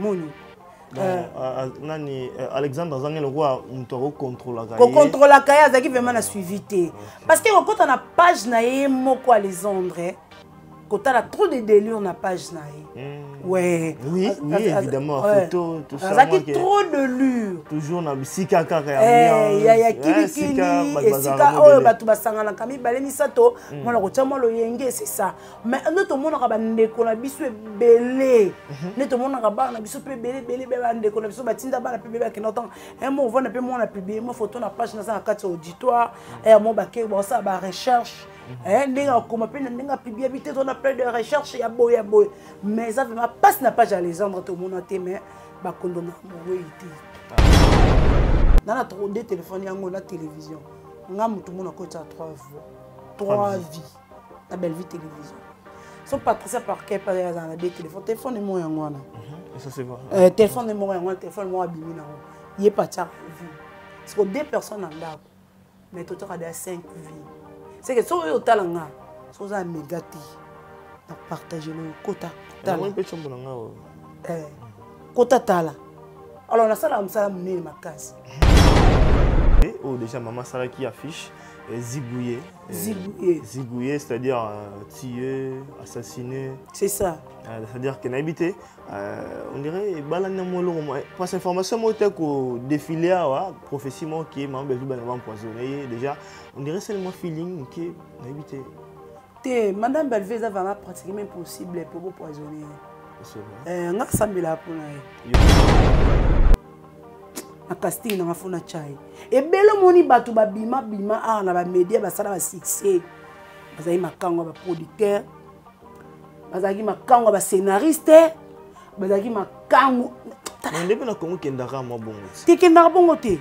moni nani Alexandre Zange le roi on contrôle la ko contrôle la kaya zaki vraiment na suivi parce que quand on a page na ye moko Alexandre quand on a trop de délire na page na ye ouais oui évidemment photo tout ça zaki trop de lure toujours na bisika kaka ya kili esika oyo batu basangana kami bale misato mona ko tamo lo yenge c'est ça mais notre mona ka bandeko na biso belé notre mona ka ba na biso pe belé bandeko na biso batinda ba na pe bébé kena temps un mot vona pe mona publier mo photo na page na za kati auditoire et mo ba ke bo ça ba recherche ndinga koma pe ndinga publier bité on a plein de recherche ya boy mais ça vraiment passe na page Alexandre to mona te mais ba kondona mo wéité dans trop de téléphones yango la télévision nga mutu mona ko ta 3 vies la belle vie télévision son Patricia Parker par dans la téléphone mo yango wana ça c'est vrai téléphone mo yango téléphone mo abimi na yé pas ta vie parce que 2 personnes en là mais tout a 5 vies c'est que so yo talanga so za megati na partager le quota tala quota tala alors la salle amsala munene makasi oh déjà maman Sarah qui affiche zigouillé c'est-à-dire tué assassiné c'est ça c'est-à-dire qu'elle a habité on dirait balana molo parce information moi était qu'au défilé à prophétie moi qui est membre du banana empoisonné déjà on dirait seulement feeling qui a habité madame Belvez a vraiment pratiquement impossible pour vous poisonner on a sambila pour na casting na fona chai et belo moni batu ba bima na ba media ba sala ba succès bazali makango ba producteur bazali makango ba scénariste bazali makango ndebe na kongo kendaka mo bongo te kendaka bongo te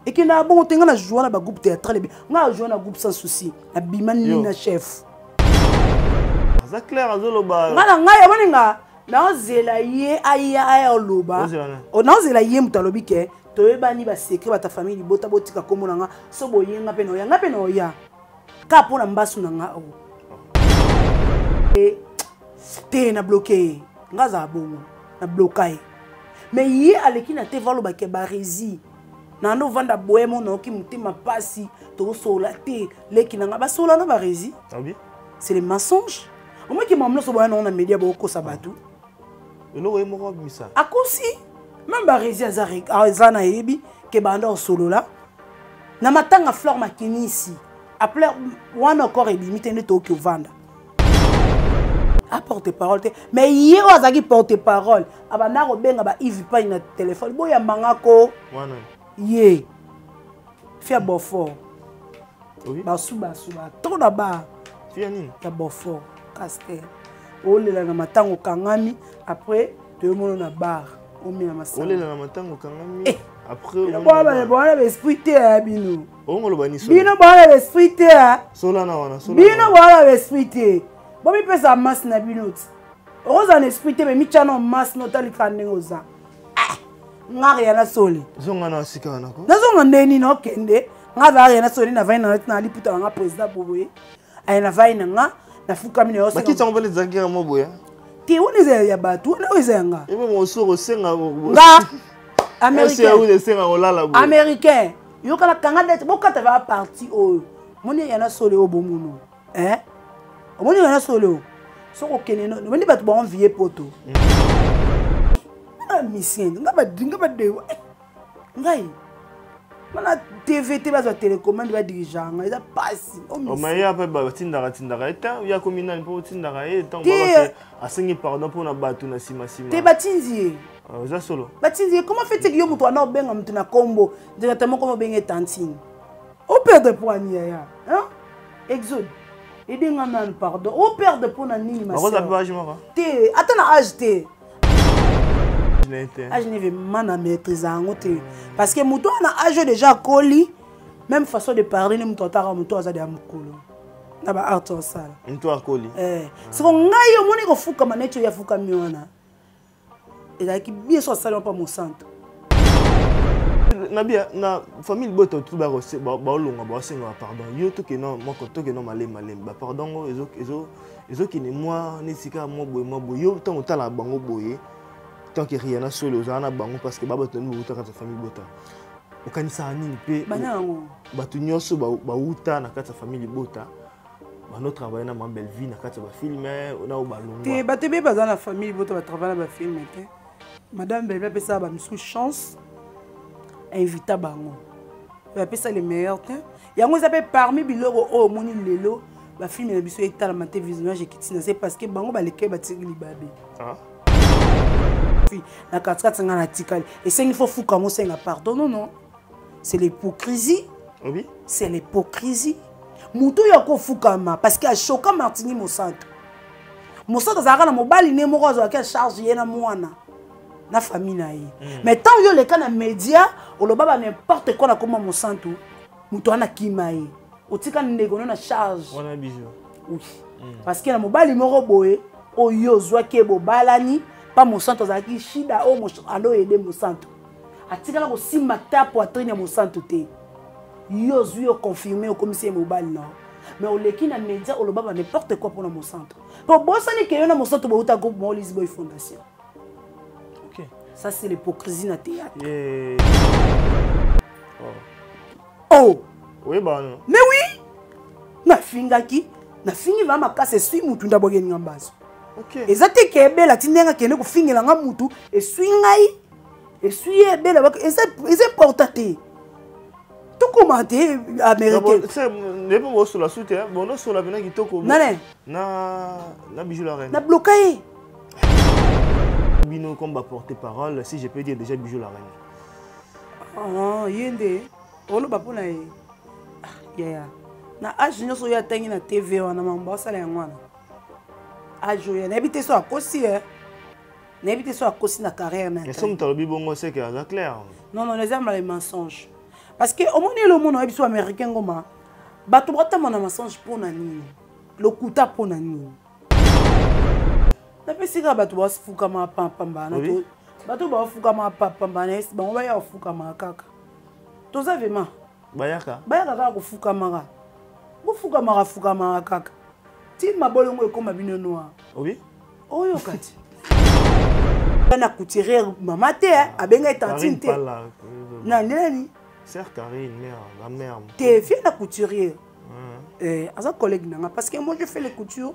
et kendaka bongo te ngana jouer na ba groupe théâtral nga jouer na groupe sans souci na bima ni na chef ça clair azoloba ngana ngaya moninga naozela ye aya loba naozela ye mutalobi ke toyebani ba secret ba ta famille bota botika komo nanga so boyenga pe no oya ka pona mbasu nanga o te na bloqué ngaza bongo na bloqué mais ye aleki na te valo ba ke ba rési na no vanda boemo no ki mutima pasi to sola te leki nanga ba sola na ba rési c'est les mensonges au moins ki mamlo so boya na média boko sabatu akosi même barezi azana yebi ke banda au solo là na matanga fleur makini ici après one encore et limite ne to ki vanda apporte parole mais hier azaki porte parole abana ko benga ba Yves pa na téléphone boya mangako wana ye fia bofo ba suba to na ba fia nini ya bofo caster olela na matango kangami après tu es na bar omi na masala olela na matango kangami après bwana l'esprit te bino ongolo bani so bino bwana l'esprit te sola na wana sola bino bwana l'esprit te bomi pesa mas na bino oza na esprit te mais michano mas no tali kanengoza ngari yana soli zonga na sika na ko nazonga ndeni no kende ngava yana soli na vaina na liputa nga president boboye ay na vaina nga na fuka mine yose bakita ngobele zagira moboya ti wonize ya batu wona ozenga ebe mo soro senga nga américain senga olala bo américain yo kala kanga dete bokata va parti o moni yana soli o bomuno moni yana soli o soko keneno moni batu ba envier poto mission nga ba de ngai mana TVT bazo télécommande ba dirigeant eza passe o maya pa ba tindaka eta ya communal po tindaka eta ba asengi pardon pour na batu na sima te batinzi za solo batinzi comment fait que yo muto na obenga muto na kombo directement comme obenga tantine au perdre poignée ya hein exode edinga nan pardon au perdre pour na nini ma sœur te atana âge te je n'ai pas maîtrise parce que muto na âge déjà coli même façon de parler ne muto tara muto azadi amukolo na ba art en salle muto akoli c'est qu'on ngayo moni ko fuka manecho ya fuka miona et là qui bien so salon pas mon centre na bien na famille boto tout ba olonga ba senga pardon yo to ke non moko to ke non malem ba pardon ezo ki ne moi ni sika mo boye yo to tala bango boye tant que rien solo ozana bango parce que baba tenu uta kata famille bota okanisa nini pe batu nyonso ba uta na kata famille bota ba travailler na ma belle vie na kata ba filmer na obalongo te batu be baza na famille bota ba travailler na ba filmer te madame belle pe ça ba misu chance invita bango ba pe ça le meilleur te yango ça peut parmi biloko o moni lelo ba filmer na biso etala ma télévision j'ai quitté c'est parce que bango ba leke ba tiri libabe la cascade na tikali et c'est il faut fou comme on pardon non c'est l'hypocrisie oui c'est l'hypocrisie mutu yako fukama parce que a choka Martini Monsanto azaka na mobali ne moko zo ka charge yena mwana na famille na ye mais tant yo le kana média o lo baba n'importe quoi na comme Monsanto mutu ana kimaye otika ndeko na charge wana bijou oui parce que na mobali moko boye oyo zo ke bobalani pas Monsanto azaki shida o alo aider Monsanto atikala ko simba ta poitrine ya Monsanto te yo zuyo confirmer au commissaire mobile non mais au leki na média o lo baba n'importe quoi pour na Monsanto pour bosani ke yo na Monsanto bo uta groupe Molis Boy Fondation. OK ça c'est l'hypocrisie na théâtre oh oui bah non mais oui na fingi va makase sui mutu ndaboge ngambazo. OK ezate ke bela tindenga kende kufingela nga mutu esui ngai esui bela c'est portaté tout commenté américain c'est ne pas moi sur la soute bon non sur la bena kitoko na bijou la reine na bloqué bino comme porter parole si je peux dire déjà bijou la reine yende olo bapona na age nyoso ya tangi na TV wana mamba sala ya mwana ajoya n'habite so akosi n'habite so akosi na carrière na mais somme talobi bongo c'est que ça clair non les armes les mensonges parce que au monde le monde habiso américain ngoma bato bata mona mensonge pour na nini lokuta pour na nini na pesika bato ba fuka ma pamba na to bato ba fuka ma pamba na ba ba ya fuka ma kaka to zavema bayaka ka kufuka mara kufuka mara kaka ti mabolongo ekoma bino noir oui oyo kati na couturière mama te abenga tantine te na nani sœur Karine la mère te fille la couturière asa collègue nanga parce que moi je fais les coutures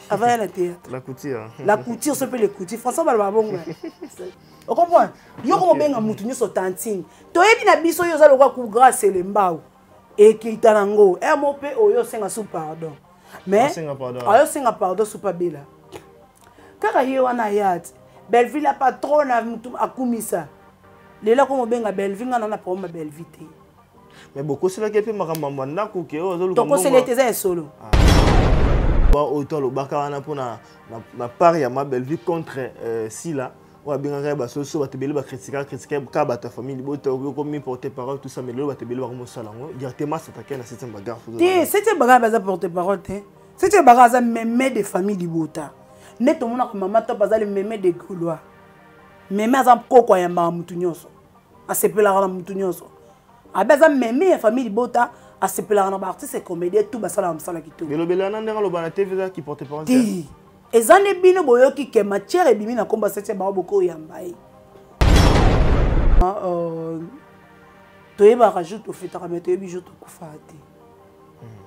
avant la théâtre la couture se fait les coutures François balba bongo on comprend yo ko benga mutu nyoso tantine to yebi na biso yo za lokwa ku grâce le mbao et qui tanango mop oyo senga sous pardon mais ayo senga pardon sous pas bela kaka ye wana yat Belleville a patron na mutu akumisa lela ko benga Belleville ngana na poma Belleville te mais beaucoup c'est là qui peut makamamba ndako ke ozo donc c'est les tes solo ba otolo bakana pona na part ya ma Belleville contre Sila wa binga ba so ba tebele ba critiquer ka ba ta famille boto ko mi porter parole tout ça mais le ba tebele ba mo salango directement s'attaquer na cette bagarre c'était bagarre ba porter parole te c'était bagarre za mémé de famille di bota neto mona ko mama to bazali mémé de Gaulois mémé za kokwa ya mama mutu nyonso asepela na mutu nyonso abaza mémé ya famille di bota asepela na ba artiste comédien tout basala msala kitu mais le belana ndenga lo bana TV qui porter parole ezane bino boyoki ke matière ebimi na komba sete ba boko yambai toyeba rajoute au fait mais toyebi jour to kufate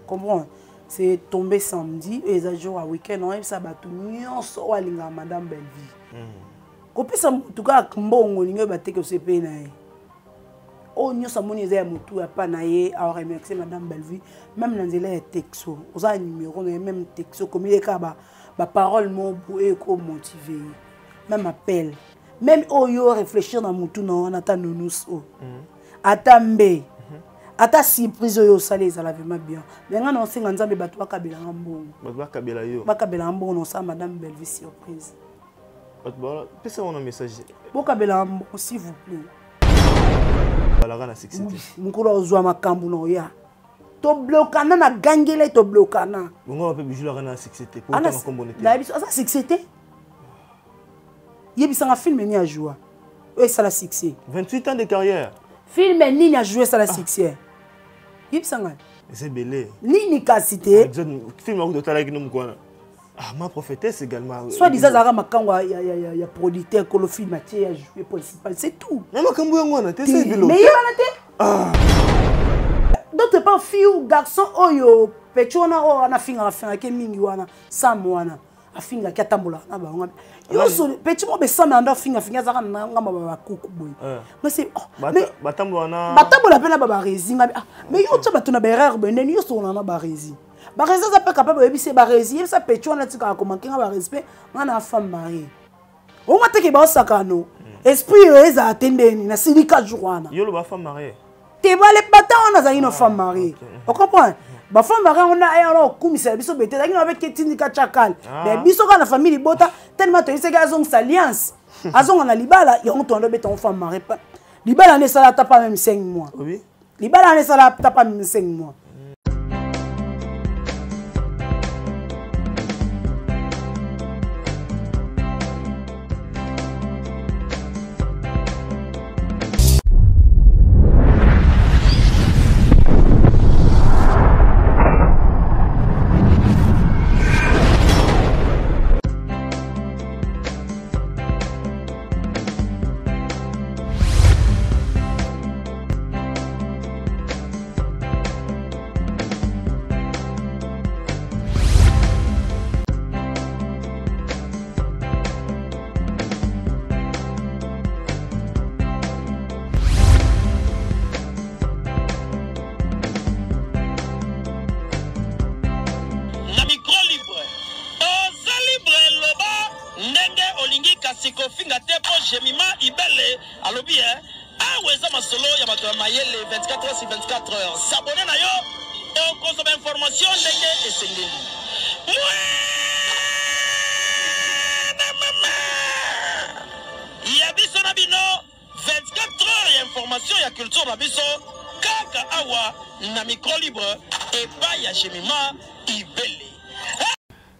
comprends c'est tombé samedi et ça jour à week-end on ça batu nyonso walinga madame Belleville kopesa mutu ka mbongo lingo bateke osepe na ye o nyonso moni eza ya mutu ya pa na ye a remercier madame Belleville même na nzela ya texto oza numéro na même texto comme il est ka ba parole mon pour éco motiver même appel même oyo réfléchir dans mutu na on attend nous atambe ata surprise oyo salé ça la vraiment bien mais ngana on singa nzambe bato bakabela ngambongo bakabela ngambongo non ça madame Belleville surprise voilà pesa on un message bakabela ngambongo s'il vous plaît balaka na succès mukolo ozwa makambu no ya to blokana na gangele to blokana bongo pe bijou la na succès pour ton combonité la biso ça succès yebisa nga film ni a jouer et ça la succès 28 ans de carrière film ni a joué ça la succès yebisa nga c'est belé ni cité film ko tala ki no mukwana Ah, ma prophétesse également. Soit disant Zara Makanwa, il y a producteur, Kolofi Mathieu, il a joué principal, c'est tout. Mais Makambu Yangwana, t'es ça, Bilo. Mais il y a d'autres pas filles ou garçons, oh yo, Petchona, oh, on a fini à faire, qui mingi wana, Samoana, a fini à Katambola, na ba, yo so, petit mo be Sam anda fini à fini à Zara na ngamba ba kuku boy. Mais c'est, mais Batambola, Batambola pena ba rési, mais yo tu vas tu na ba erreur, ben yo so na ba rési. Barezi ça pas capable de se barezi ça petcho na tika comment kinga ba respect na femme mariée on m'a teke ba sakano esprit eza atendeni na silika jourwana yo le ba femme mariée te ba le bata on a une femme mariée on comprend ba femme mariée on a alors kumisa biso bete avec avec ketindika chakal mais biso kana famille bota tellement to iseka azong alliance azong na libala et on tondo beta femme mariée libala ne sala tapa même 5 mois oui libala ne sala tapa même 5 mois. S'abonner à yo, on consomme information et c'est il y a biso na bino 24 heures information et culture na biso kaka awa na micro libre et pas ya Jemima Ibele.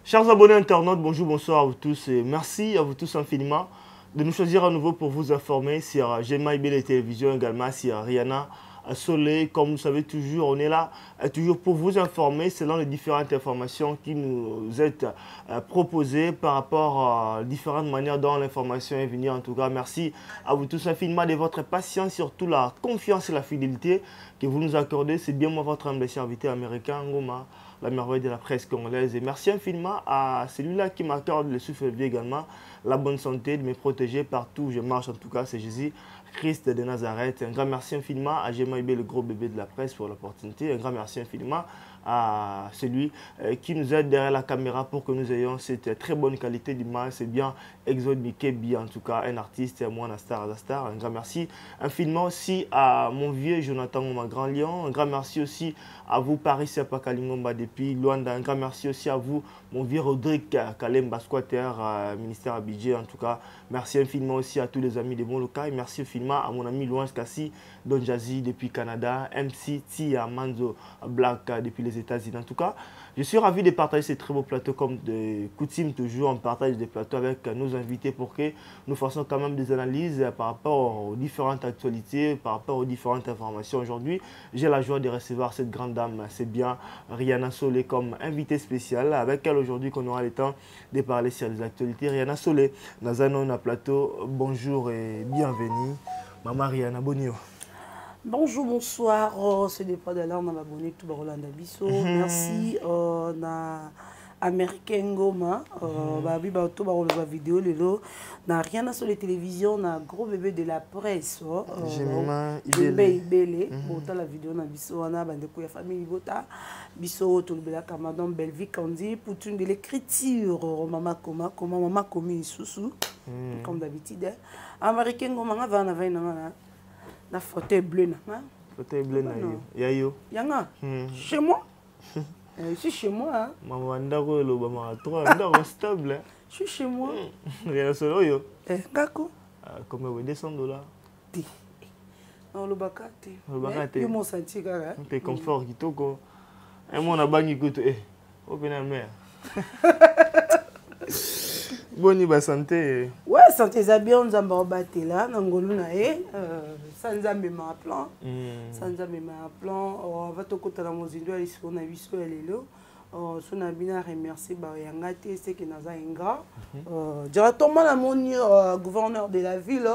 Chers abonnés internautes, bonjour, bonsoir à vous tous et merci à vous tous infiniment de nous choisir à nouveau pour vous informer sur Jemima Ibele Télévision, également sur Rihanna Soleil. Comme vous savez toujours, on est là toujours pour vous informer selon les différentes informations qui nous êtes proposées par rapport à différentes manières dont l'information est venue. En tout cas, merci à vous tous infiniment de votre patience, surtout la confiance et la fidélité que vous nous accordez. C'est bien moi votre humble serviteur américain, Ngoma, la merveille de la presse congolaise. Et merci infiniment à celui-là qui m'accorde le souffle de vie également, la bonne santé, de me protéger partout où je marche. En tout cas, c'est Jésus Christ de Nazareth. Un grand merci infiniment à Jemima Ibele, le gros bébé de la presse, pour l'opportunité. Un grand merci infiniment à celui qui nous aide derrière la caméra pour que nous ayons cette très bonne qualité d'image. C'est bien Exode Mikebi, en tout cas un artiste, moi un star. Un grand merci infiniment aussi à mon vieux Jonathan, mon grand lion. Un grand merci aussi à vous Paris Sepakalingomba depuis Luanda. Un grand merci aussi à vous mon vieux Rodrigue Kalemba Squatter, ministère à budget. En tout cas, merci infiniment aussi à tous les amis de mon local. Merci infiniment à mon ami Louange Kassi, Don Jazzy depuis Canada, MC Tia Manzo Black depuis les États-Unis. En tout cas, je suis ravi de partager ces très beaux plateaux comme de coutume. Toujours, on partage des plateaux avec nos invités pour que nous fassions quand même des analyses par rapport aux différentes actualités, par rapport aux différentes informations. Aujourd'hui, j'ai la joie de recevoir cette grande dame. C'est bien Rihanna Soleil comme invitée spéciale. Avec elle aujourd'hui qu'on aura le temps de parler sur les actualités. Rihanna Soleil, Nazano na plateau. Bonjour et bienvenue. Maman Rihanna, bonjour. Bonjour, bonsoir. C'est des pas de là, on a abonné tout Rolanda Bisso. Merci. Na Américain Ngoma. Babi Bato Barola vidéo lelo. Na Rihanna sur les télévisions, na gros bébé de la presse. Jemima Ibele. Bota la vidéo na Bisso, na bandeko ya famille Bota. Bisso tout le bela Madame Belvi Kandi pour une de l'écriture. Maman Koma, Maman Komi Soussou. Comme d'habitude. Américain Ngoma va na vaina. La fauteuil bleu, non? Fauteuil bleu, Yayo. Yanga? Chez moi? Je suis chez moi. Hein? Maman, d'accord, le maman, toi, stable. Je suis chez moi. Rien solo, yo. Gako? Comme $200. Ti. Non, le bakate. Le bakate. Je m'en senti, cara. T'es confort, qui toko. Et moi, on a bagné écoute. Open la mer. Bonne santé. Ouais, santé Zabia, on zamba batté là, Nangoluna et sans zambe ma plan. Sans zambe ma plan, on va te côté la mozindo, elle est sur na biso elle est là. son abina remercier Bayanga c'est que naza ingrat directement la moni gouverneur de la ville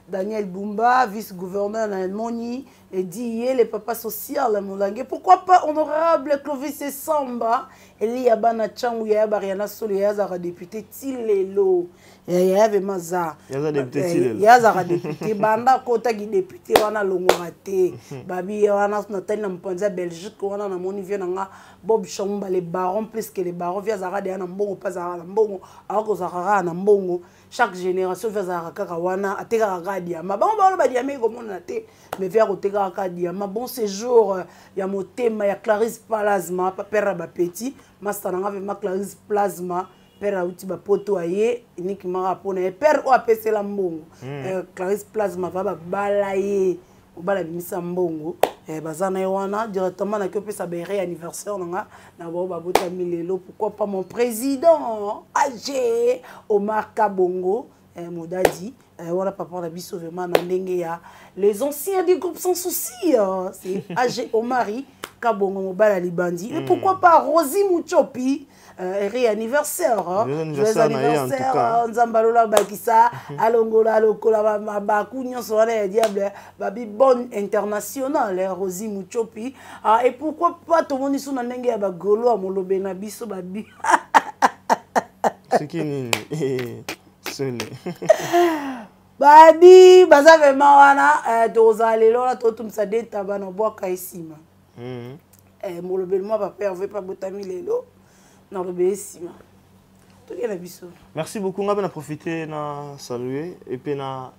Daniel Bumba vice-gouverneur na moni et dit les papas social la molangue pourquoi pas honorable Clovis Samba eli ya bana changu ya bariana solo ya za député Tilelo ya avait maza ya député Tilelo ya za député banda kota ki député wana longorate babi wana na tani na mpanza Belgique wana na moni vient nga Bob Chomba les barons plus que les barons via za de na mbongo pas za na mbongo ako za na mbongo chaque génération via za kaka wana ateka kaka diama ba ba diama ko mona te mais via koteka kaka diama bon séjour ya motema ya Clarisse Plasma papa ba petit master nga ve ma Clarisse Plasma père outi ba poto aye iniki mara pona e père o apese la mbongo Clarisse Plasma va ba balaye o bala bimisa mbongo bazana wana directement na ko pesa ba anniversaire nga na ba ba bota milelo pourquoi pas mon président AG Omar Kabongo Modadi voilà papa na biso vraiment na ndenge ya les anciens du groupe sans souci c'est AG Omari Kabongo Mobala Libandi et pourquoi pas Rosie Mouchopi anniversaire joyeux anniversaire nzambalola bakisa alongola lokola mabaku nyonso wana ya diable babi bonne internationale Rosie Mouchopi et pourquoi pas tout le monde ici na ndenge ya bagolo amolobe na biso babi c'est qui nini babi baza vraiment wana tozalelo la totumisa deta bana bwaka isima molobe moi papa Hervé pas botami lelo na lobe isima tokela biso. Merci beaucoup. On a profité na saluer et puis na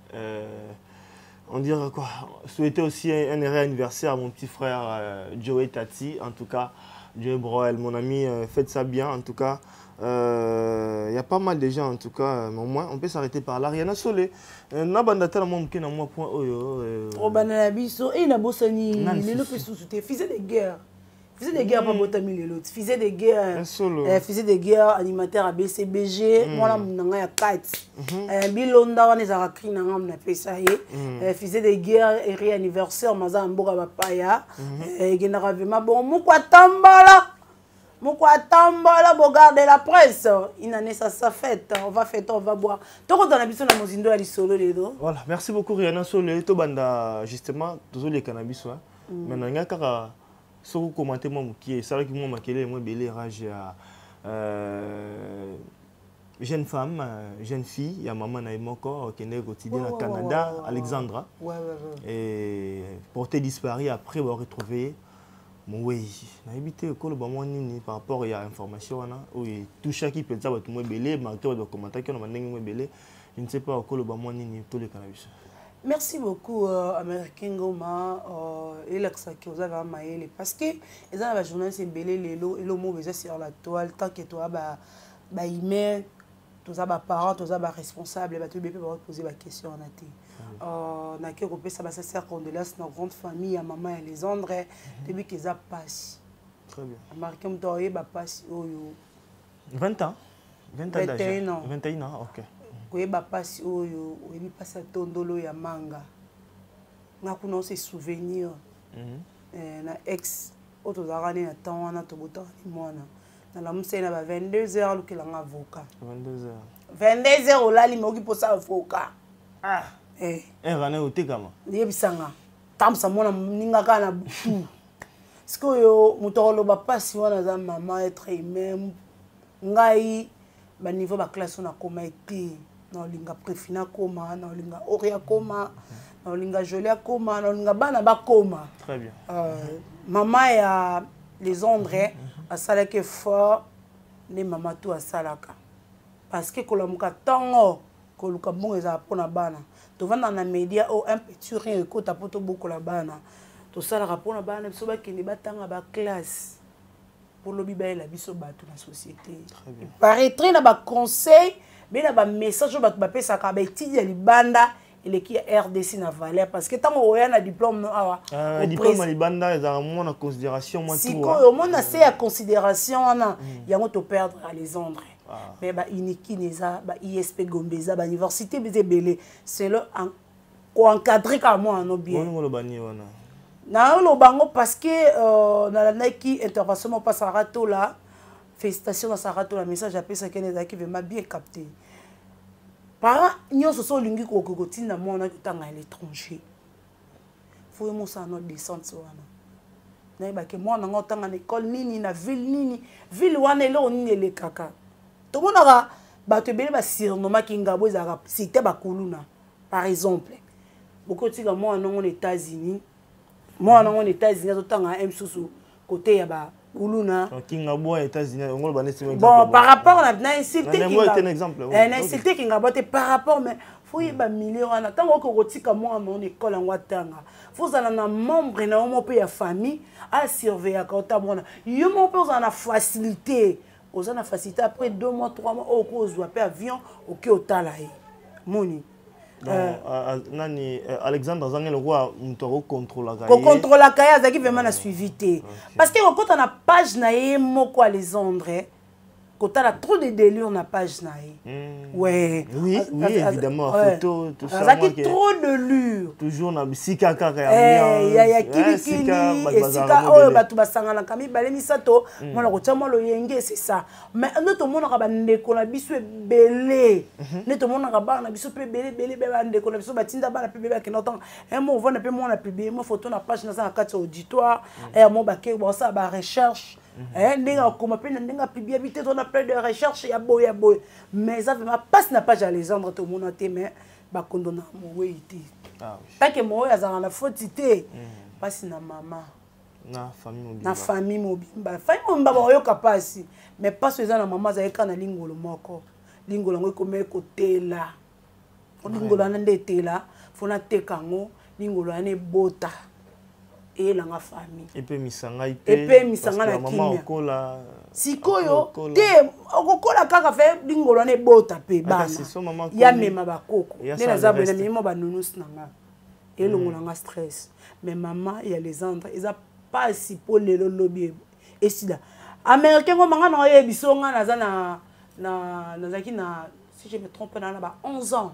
on dirait quoi, souhaiter aussi un heureux anniversaire à mon petit frère Joey Tati. En tout cas, Joey Broel, mon ami, faites ça bien. En tout cas, il y a pas mal de gens. En tout cas, au moins, on peut s'arrêter par là. Rihanna Solé, na bandata na moi mke na moi point oyo. Oh banana biso et na bosani les lopes sous-souté fils de guerre. Fils de guerre pas botami les autres. Fils de guerre. Fils de guerre animateur à BCBG. Moi là mon ya 4. Bilonda wana za rakri na ngam na pesa ye. Fils de guerre et anniversaire maza mboka bapaya. Gena ravema bon mukwa tambala. Mukwa tambala bo garder la presse. Une année ça fête. On va fêter, on va boire. Toko dans la biso na mozindo ali solo les deux. Voilà, merci beaucoup Rihanna Solé. To banda justement tous les cannabis ouais. Maintenant il y a kaka si vous commentez moi qui c'est vrai que moi makele moi belé rage à jeune femme jeune fille il y a maman na moko qui est quotidien au Canada Alexandra et portée disparue après avoir retrouvé mon oui na habité ko le bamo nini par rapport il y a information là oui tout chaque qui peut ça tout moi belé marqueur de commentaire qui on mandé moi belé je ne sais pas ko le bamo nini tous les cannabis. Merci beaucoup, Américain Goma, et l'accent que vous avez à Maël. Parce que les gens de la journée, c'est belé les lots, et le mot est sur la toile, tant que toi, email, tous les parents, tous les responsables, tu peux poser la question en athée. On a que ça va se faire condoléances dans la grande famille, à maman et les André, depuis qu'ils ont passé. Très bien. Américain Goma, passe 20 ans 21 ans. 21 ans, ok. Koyeba pasi oyo oyebi pasi ya tondolo ya manga nga kuna se souvenir na ex oyo tozalaka ne na temps wana tobotaka ni mwana na lamusai na ba 22h alukelanga avocat 22h olali moki mposa avocat rane otekama yebisanga tambusa mwana moninga kaka na butu sikoyo moto akoloba pasi wana aza mama etre humain ngai baniveau baklasse na koma ete na olinga préfina koma na olinga oria koma na olinga jolia koma na olinga bana bakoma. Très bien. Maman ya les André asalaki fort ne mama tout asalaka parce que kolamuka tango koluka bongo eza pona bana tovanda na média o un petit rien ekota poto bokola bana tosalaka pona bana biso bakende batanga ba classe pour le bibaye la biso bato na société. Paraîtrait na ba conseil mais na ba message bato ba pesa ka ba étude ya libanda et qui RDC na valeur parce que tant on a diplôme awa diplôme libanda ezala mo na considération moi tout si ko au monde c'est à considération na yango to perdre à les André mais ba iniki neza ba ISP Gombeza ba université belé c'est le encadré comme moi no bien on le bani wana na lo bango parce que na la qui intervention passera tout là félicitations à Sarah, tout le message appelé ça qui m'a bien capté. Parents, nous sommes lingi kokoti na mona kitanga à l'étranger. Faut que ça notre descente sur na. Na ba ke mona ngotanga na école nini na ville wana lo nini le kaka. To mona ga ba te bele ba surnommé kingabo za cité ba kuluna par exemple. Beaucoup tika moi en États-Unis. Moi en États-Unis to tanga msusu côté ya ba kuluna. Kingabo aux États-Unis, on va bon par rapport à insulté un exemple. Un insulté kingabo te par rapport mais faut y ba million na tango ko tika moi en école en watanga. Faut aller na membre na mo pe ya famille à surveiller quand ta mona. Yo mo pe on a facilité. On a facilité après 2 mois 3 mois au cause ou après avion au qui au talaï. Moni. Alexandre Zangel roi on contrôle la cahier. Contrôle la cahier ça qui vraiment na suivité. Parce que quand on a page na moko Alexandre quand on a trop de délire na page na ouais. Oui, évidemment photo tout ça. Ça qui trop de lure. Toujours na bisika kaka ya kili esika oyo batu basangana kami bale misato mona ko tshama lo yenge c'est ça. Mais notre monde ka bandeko na biso belé. Notre monde ka ba na biso pe belé ba ndeko na biso batinda ba na pe ba ke notant. Un mot vona pe mona publier mo photo na page na za kati auditoire et mo ba ke bo ça ba recherche. Ndinga kuma pe ndinga publier bité on a plein de recherche ya boy mais ça vraiment passe na page Alexandre tout monde té mais ba kondona mo weiti. Ah oui. Pas que moi azana na fautité. Passe na maman. Na famille mobile. Na famille mobile. Famille mobile ba yo kapasi mais pas ceux na maman za eka na lingolo moko. Lingolo ngo komé côté là. Lingolo na ndetela fona tekango lingolo na bota. Et la famille. Et puis misanga na maman okola. Sikoyo te okola kaka fe lingolo ne bota pe bana. Ya mema bakoko. Nena zabo na mema ba nunus nanga. Et longo nanga stress. Mais maman et les andre, ils a pas si pour le lobby. Et si là américain ko manga na ye bisonga na za na zaki na si je me trompe na ba 11 ans.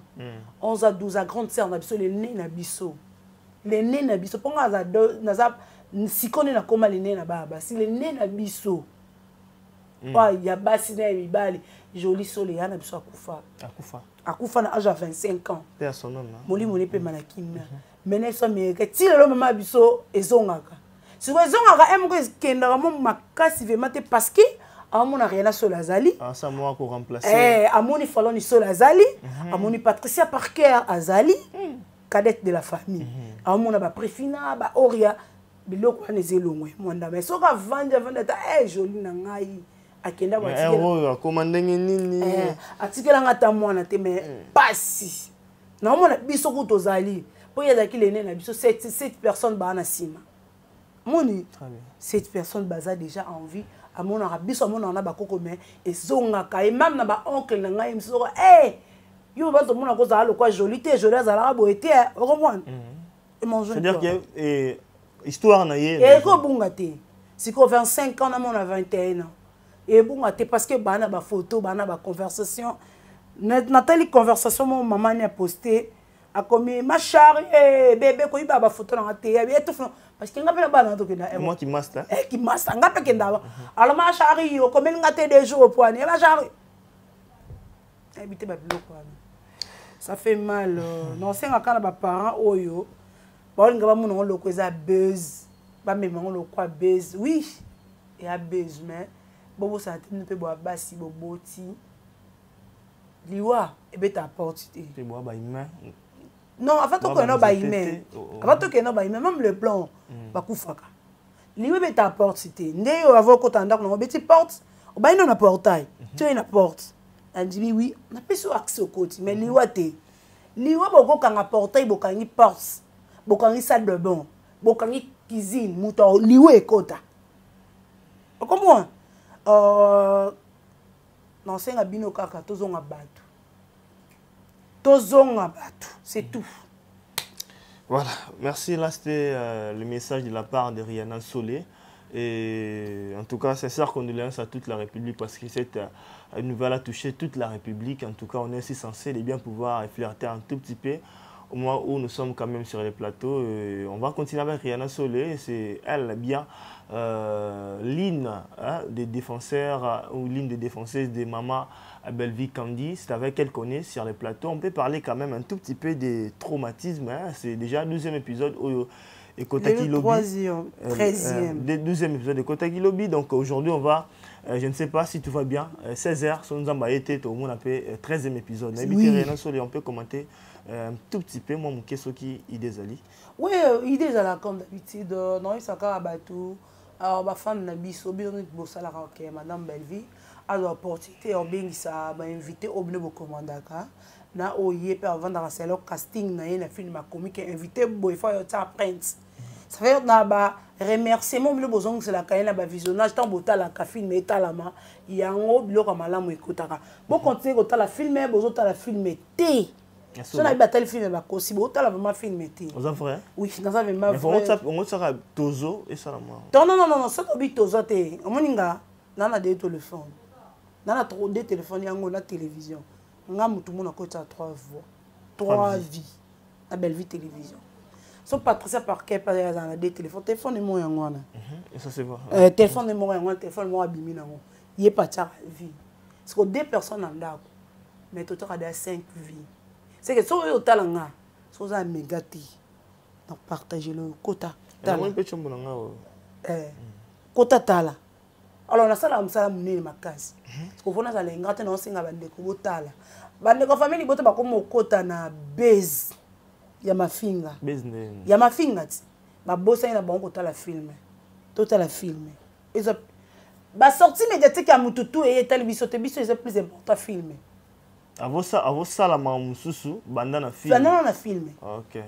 11 à 12 à grande sœur na biso le né na biso. Les nés na biso ponga za sikone na koma les nés na baba si les nés na biso wa ya basi na bibali joli sole ya na biso akufa na âge de 25 ans personne moli pe manakimia mene so meke ti le mama biso ezongaka si ezongaka emko kenda mo makasi vraiment te parce que amona rien sur la zali ça moi ko remplacer amoni faloni sur la zali amoni Patricia Parker azali cadette de la famille. Amona ba préfina ba oria biloko wana ezelongwe mwanda mais soka vanja joli na ngai akenda ba tikela héros commandenge nini atikela ngata mwana te mais pasi na mona biso ko tozali po ya zakile ne na biso 7 personnes ba na sima moni 7 personnes baza déjà en vie amona biso amona na ba koko mais ezonga ka et même na ba oncle na ngai msoko yo ba to mona ko za lokwa joli te joli azala bo été au comprendre c'est-à-dire que histoire na ye et ko bunga te si ko 25 ans na mona 21 ans et bunga te parce que bana ba photo bana ba conversation Nathalie conversation mon maman a posté a commis ma chari bébé ko iba ba photo na te ya tout parce que ngapela bana to kenda moi qui master qui master ngape kenda alors ma chari yo comme ngate des jours pour ani ma chari habiter ba biloko ça fait mal non c'est ngaka na ba parents oyo ba nga ba munongo loko eza buzz ba memango loko buzz oui et a buzz mais bobo ça te pe bo basi boboti liwa e beta porte te bo ba humain non avant to ko no ba humain avant to ko no ba humain même le plan ba kufaka liwa beta porte te ndeyo avant ko tanda ko no beti porte o ba ino na portail tu ina porte andimi oui na peso accès au côté mais liwa te liwa boko kanga portail bokangi porte bokangi salle de bain bokangi cuisine muto liwa ekota comment non c'est ngabino kaka tozonga batu c'est tout. Voilà, merci. Là c'était le message de la part de Rihanna Solé. Et en tout cas, c'est ça condoléances à toute la République parce que cette nouvelle a touché toute la République. En tout cas, on est aussi censé bien pouvoir flirter un tout petit peu au moment où nous sommes quand même sur les plateaux. On va continuer avec Rihanna Solé. C'est elle bien l'hymne des défenseurs ou l'hymne des défenseuses de Mama Belleville Candy. C'est avec elle qu'on est sur les plateaux. On peut parler quand même un tout petit peu des traumatismes. C'est déjà le 12e épisode. Et Kotaki Lobby. 13e. 12e épisode de Kotaki Lobby. Donc aujourd'hui, on va, je ne sais pas si tout va bien, 16h, sur nous a été au moins 13e épisode. Oui. On peut commenter un tout petit peu, moi, mon question qui est désolé. Oui, idée comme d'habitude. Non, ça a bateau. Alors, ma femme n'a biso, bien la Madame Belleville. Alors, opportunité, on bien ça m'a invité au bleu commandaka. Na oye pe avant dans le casting na un film comique invité boyfa ta Prince. Ça fait na ba remerciement le besoin c'est la kaina ba visionnage tant bota la film etalama yango biloko malamu ekotaka. Bon continuer kota la film bozo ta la film té. So na ba tel film ba kosi bota la vraiment film té. Vous en frère? Oui, dans ça vraiment vrai. On sera tozo et ça la Non, ça to bi tozo té. Omoninga nana de téléphone. Nana trop de téléphone yango na télévision. Tout le monde a 3 voix, 3 vies. La belle vie télévision. Son Patricia Parquet, pas dans des téléphones. Téléphone est mon yango. Et ça c'est quoi? Téléphone est mon yango, téléphone est mon abîmé. Il n'y a pas de vie. Parce que 2 personnes en dehors. Mais total il y a 5 vies. C'est que si vous avez talent, si vous avez mégaté, donc partagez le quota. Quota tala. Alors, on a ça là, on a mis ma case. Parce qu'on a les ingrats, on a aussi des kubotala. Bandeko famille, bote ba comme kota na base. Ya mafinga. Ya mafinga. Ba bossa ina bon kota la film. Tota la film. Ils ont ba sortie médiatique à Mututu et télévision biso c'est plus important film. Avant ça la mamususu banda na film. Banda na film. OK.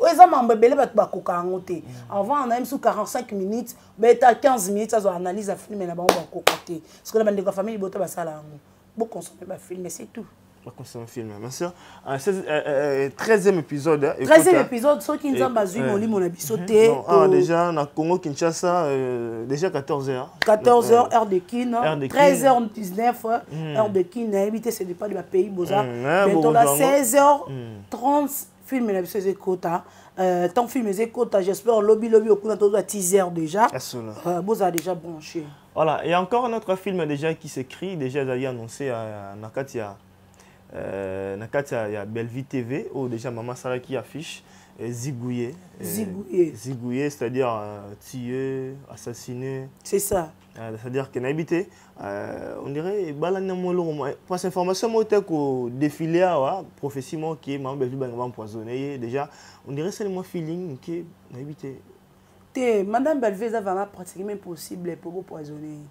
Oza mamba belé ba koka ngote. Avant on a même sous 45 minutes, beta 15 minutes ça analyse la film na ba koka te. Parce que la bandeko famille bote ba sala ngo. Bon consommer ba film c'est tout. On va consommer film. Merci. 13e épisode. 13e épisode, ceux qui nous ont basé mon lit, mon habitué. Déjà, on a Congo Kinshasa, déjà 14h. 14h, heure de Kin. 13h19, heure de Kin. Évitez, ce n'est pas de ma pays, Boza. Bientôt là, 16h30, film et l'habitué quota. Tant film et quota, j'espère, lobby, au coup de 10h déjà. Boza a déjà branché. Voilà, et encore un autre film déjà qui s'écrit, déjà annoncé à Nakatia. Il y a Belleville TV où déjà Maman Sarah qui affiche Zigouillé. Zigouillé, c'est-à-dire tué, assassiné. C'est ça. C'est-à-dire qu'il a habité, on dirait, pour cette information, moi, au défilé, prophétie, qui est Maman Belleville empoisonné. Déjà, on dirait c'est le feeling qui a habité. Madame Belleville a vraiment pratiquement impossible pour vous poisonner.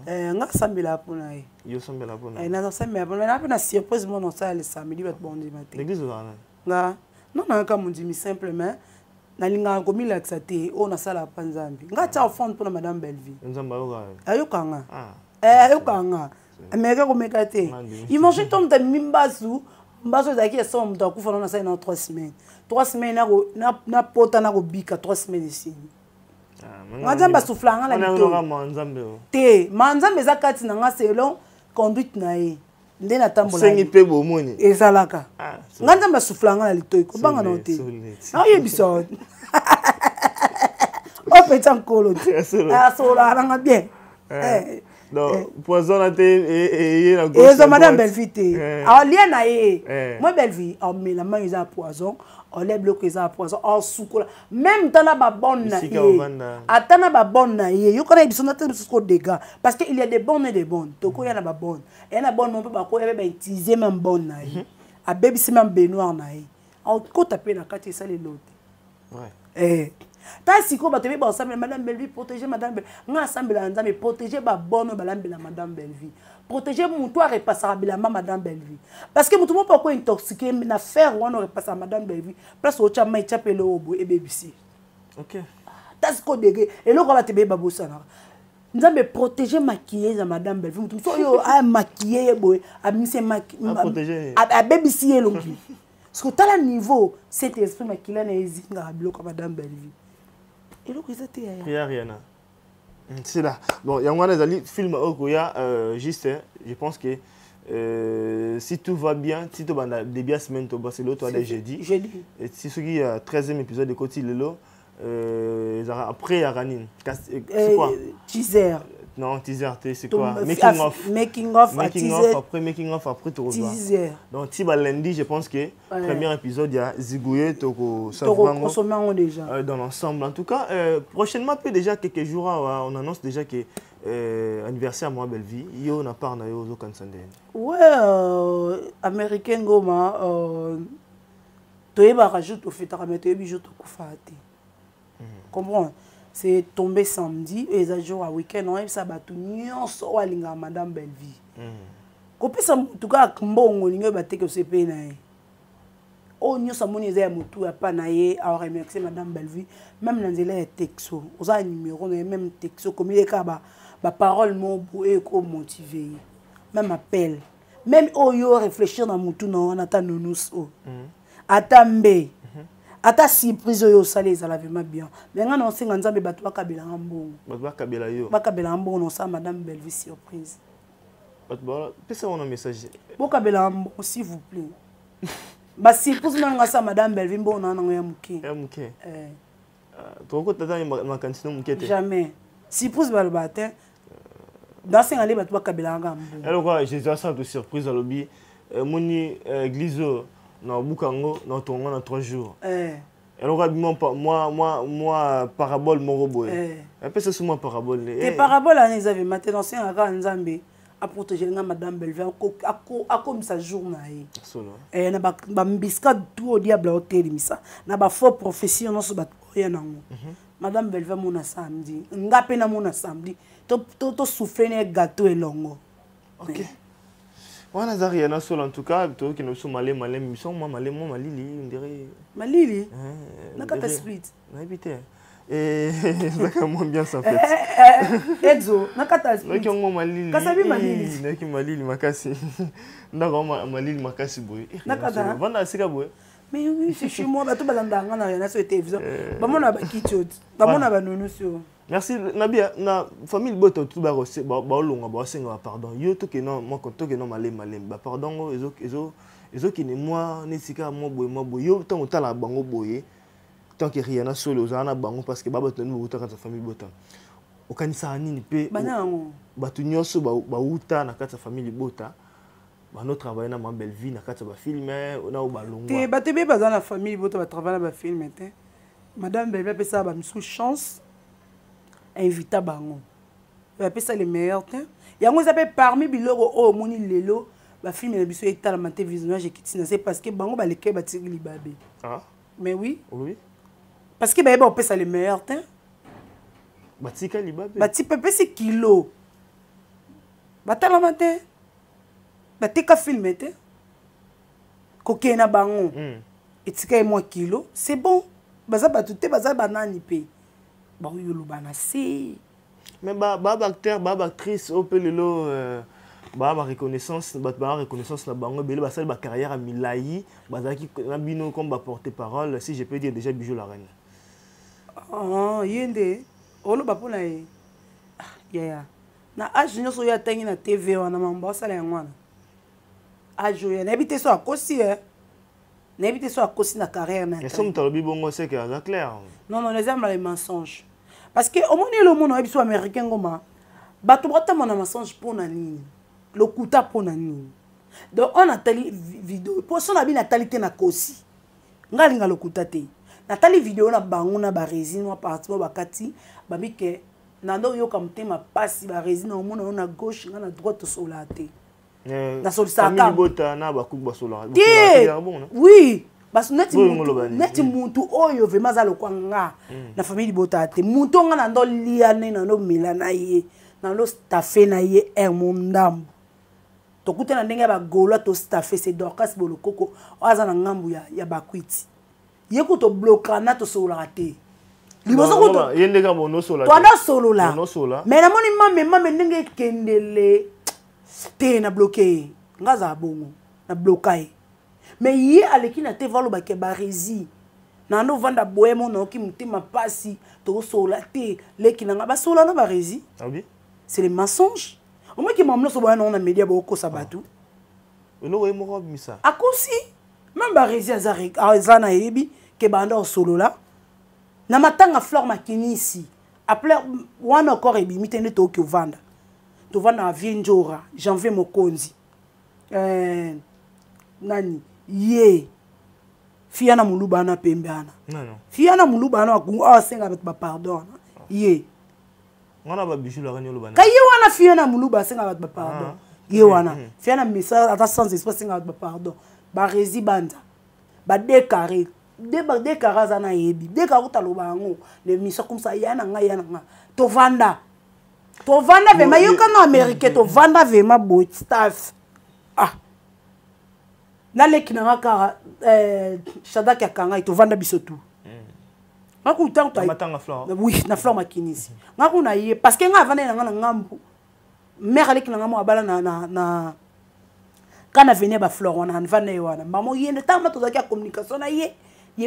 Nga sambela pona e. Yo sambela pona. Na sambela pona na pena surprise mon ça le samedi bat bon dimanche. L'église va nga non na ka mondimi simplement na linga ngomi la xate o na sala panzambi. Nga tsa fond pona madame Belleville. Nzamba yo ka. Ayo kanga. Ayo kanga. Ameka ko mekate. Imagine tom ta mimbasu mbaso zaki ya som ta kufa na ça dans 3 semaines. 3 semaines na pota na ko bika 3 semaines ici. Nzamba soufflanga la lito. Te, manzambe eza kati na nga selon conduite na ye. Nde na tambola. Sengi pe bomoni. Ezalaka. Nzamba soufflanga la lito ko banga na te. Na yebisa. O peta nkolo. Ah sola ranga bien. Donc poison na te et na gauche. Ezo madame Belleville. Ah lien na ye. Moi Belleville, on met la main ils poison. On les bloque les poison en soukola même dans la bonne na atana ba bonne na ye yo connais biso na te biso dégâts parce que il y a des bonnes et des bonnes toko ya na ba bonne et na bonne on peut ba ko ya ba utiliser même bonne na ye a baby c'est même baignoire na ye en ko taper na kati ça les lots ouais ta siko ba te ba ensemble madame Belleville protéger madame nga ensemble la nzambe protéger ba bonne ba lambela madame Belleville protéger mon toit repasser à madame Belleville parce que tout le monde peut intoxiquer na faire on repasser à madame Belleville place au chama et chapele obo et BBC. OK. Tas ko dege et là ko ba te be babosa na nzambe protéger maquillage à madame Belleville tout so yo a maquiller boy a mise maquiller a BBC longi parce que t'as le niveau cet esprit maquillage na ezinga bloc à madame Belleville et là ko c'était rien. C'est là. Bon, il y a un film juste, je pense que Si tout va bien, si tu as des biens semaines, tu vas l'autre, tu as jeudi. Et si ce qui est 13e épisode de Côté Lelo, après, il y a Ranine. C'est quoi? Teaser. Non, teaser, c'est quoi? Making off, après tu revois. Teaser. Donc, si lundi, je pense que premier épisode, il y a Zigouye, Toko, déjà. Dans l'ensemble. En tout cas, prochainement, déjà quelques jours, on annonce déjà que anniversaire à moi, Belleville, yo n'a pas na yo kansande. Ouais, américain goma, toyeba rajoute au fait mais toyebi joute au kufate. Comprends? C'est tombé samedi et ça jour à week-end on ça batu nyonso o alinga madame Belleville. Kopesa en tout cas mbongo linga baté que c'est pe na ye. O nyonso moni za mutu ya pa na ye a remercier madame Belleville même na nzela ya texto. Oza numéro na même texto comme il est ka ba parole mon pour éco motiver. Même appel. Même oyo réfléchir dans mutu na on attend nous o. Atambe. Ata surprise yo salé ça lavement bien. Mais ngana on singa nzambe batu bakabela ngambongo. Batu bakabela yo. Bakabela ngambongo non ça madame Belleville surprise. Batu ba pesa on message. Bakabela ngambongo s'il vous plaît. Ba surprise non ngasa madame Belleville mbona na ngoya muke. Ya muke. Toko tata ma kantino muke te. Jamais. Surprise ba le matin. Dans singa le batu bakabela ngambongo. Alors quoi, j'ai déjà ça de surprise à lobby. Moni Glizo na bukango na tonga na 3 jours. Alors moi parabole mon robot. Un peu c'est moi parabole. Tes paraboles à nous avait maintenant c'est un grand nzambe à protéger madame Belleville à comme ça journée. Et na ba mbisca tout au diable hôtel misa. Na ba faux prophétie non so ba ya nango. Madame Belleville mona samedi. Ngape na mona samedi. To souffler ne gâteau et longo. OK. On a rien à seul en tout cas, toi qui nous sommes allés malais, mais sont moi malais, moi malili, on dirait. Malili. Na kata split. Na habité. Et ça comment bien ça fait. Exo, na kata split. Na moi malili. Kasabi malili. Na ki malili makasi. Na goma malili makasi boy. Na kata. Vanda sika boy. Mais oui, c'est chez moi, bato balanda na rien sur télévision. Ba mona ba kitchot. Ba mona ba nono sur. Merci Nabia na famille boto tout ba rosé ba longa ba senga pardon yo to que non moi to que non malé ba pardon ezo qui ne moi ne sika moi boy yo tant otala bango boy tant que rien na solo za na bango parce que ba boto no uta ka famille boto okanisa nini pe banango batu nyonso ba uta na kata famille bota ba no travailler na ma belle vie na kata ba filmer na o ba longa te bato be baza na famille boto ba travailler na ba filmer te madame Belleville pe ça ba misu chance invita bango ba pesa les meilleurs temps yango zape parmi biloko o moni lelo ba film na biso etala mate visionnage kitina c'est parce que bango ba leke ba tiri libabe mais oui parce que ba pesa les meilleurs temps ba tika libabe ba ti pepe c'est kilo ba tala mate ba tika film te koke na bango etika e moi kilo c'est bon baza ba tout te baza banani pe. Mais acteur, actrice, au pelelo, reconnaissance, reconnaissance na bango, belle basal ba carrière à Milayi, bazaki na bino comme ba porte-parole, si je peux dire déjà Bijou la reine. Ah, yende, olo ba pona e. Ya. Na age nyoso ya tangi na TV wana mamba sala ngwana. Age ya na bité so akosi na bité so akosi na carrière na. Est-ce que tu bongo c'est clair? Non, les hommes les mensonges. Parce que au monde le monde est américain goma. Bato bata mon mensonge pour nani. Le kuta pour nani. Donc on a tali vidéo. Pour son abi Nathalie te na kosi. Ngalinga le kuta te. Nathalie vidéo na bango na ba résine wa parti ba kati ba bike nando yo comme te ma passe ba résine au monde on a gauche on a droite sur la te. Na sol sa ka. Famille bota na ba ku ba sur la. Oui. Parce que neti muntu oyo ve mazalo kwanga na famille bota te muntu nga na ndo liane na ndo milana ye na ndo staffe na ye mondambu to kutena ndenge ba golo to staffe c'est Dorcas bolokoko aza na ngambu ya bakwiti ye ko to bloquer na to sola te liboso ko to yende ka bono sola to na solola mais na moni mame ndenge kendele te na bloquer ngaza bongo na bloquer. Mais hier, avec qui n'a te valo ba ke barezi. Na no vanda boemo na ki mutima pasi to sola te leki na ba sola na barezi. Ah oui. C'est les mensonges. Au moins qui m'amlo so boya na média ba ko sabatu. eloko ye moko abimisa akosi même baresi aza na yebi ke banda osolo la na matanga fleur makinisi après wana encore ebimi te nde toki ovanda tovanda avie njora janvier mokonzi nani ye fia na muluba na pembe ana fia na muluba na asenga bato bapardon ye ngana babiju la kanyo lobana ka ye wana fia na muluba asenga bato bapardon ye wana fia na misa ata sans espace asenga bato bapardon baresi banda badekare dekare aza na yebi dekare utaloba yango le misa comme ça yana nga tovanda vema yoka na américain tovanda vema boy staff naleki nanga kaka Shadak akanga tovanda biso tu ngaku tanto matanga fleur oui na fleur makinisi ngaku na ye parce que nga avanda nanga na ngambu mère aleki nanga mo abala na kana venir ba fleur wana vanda ye wana mamo yende tamba tozaki ya communication na ye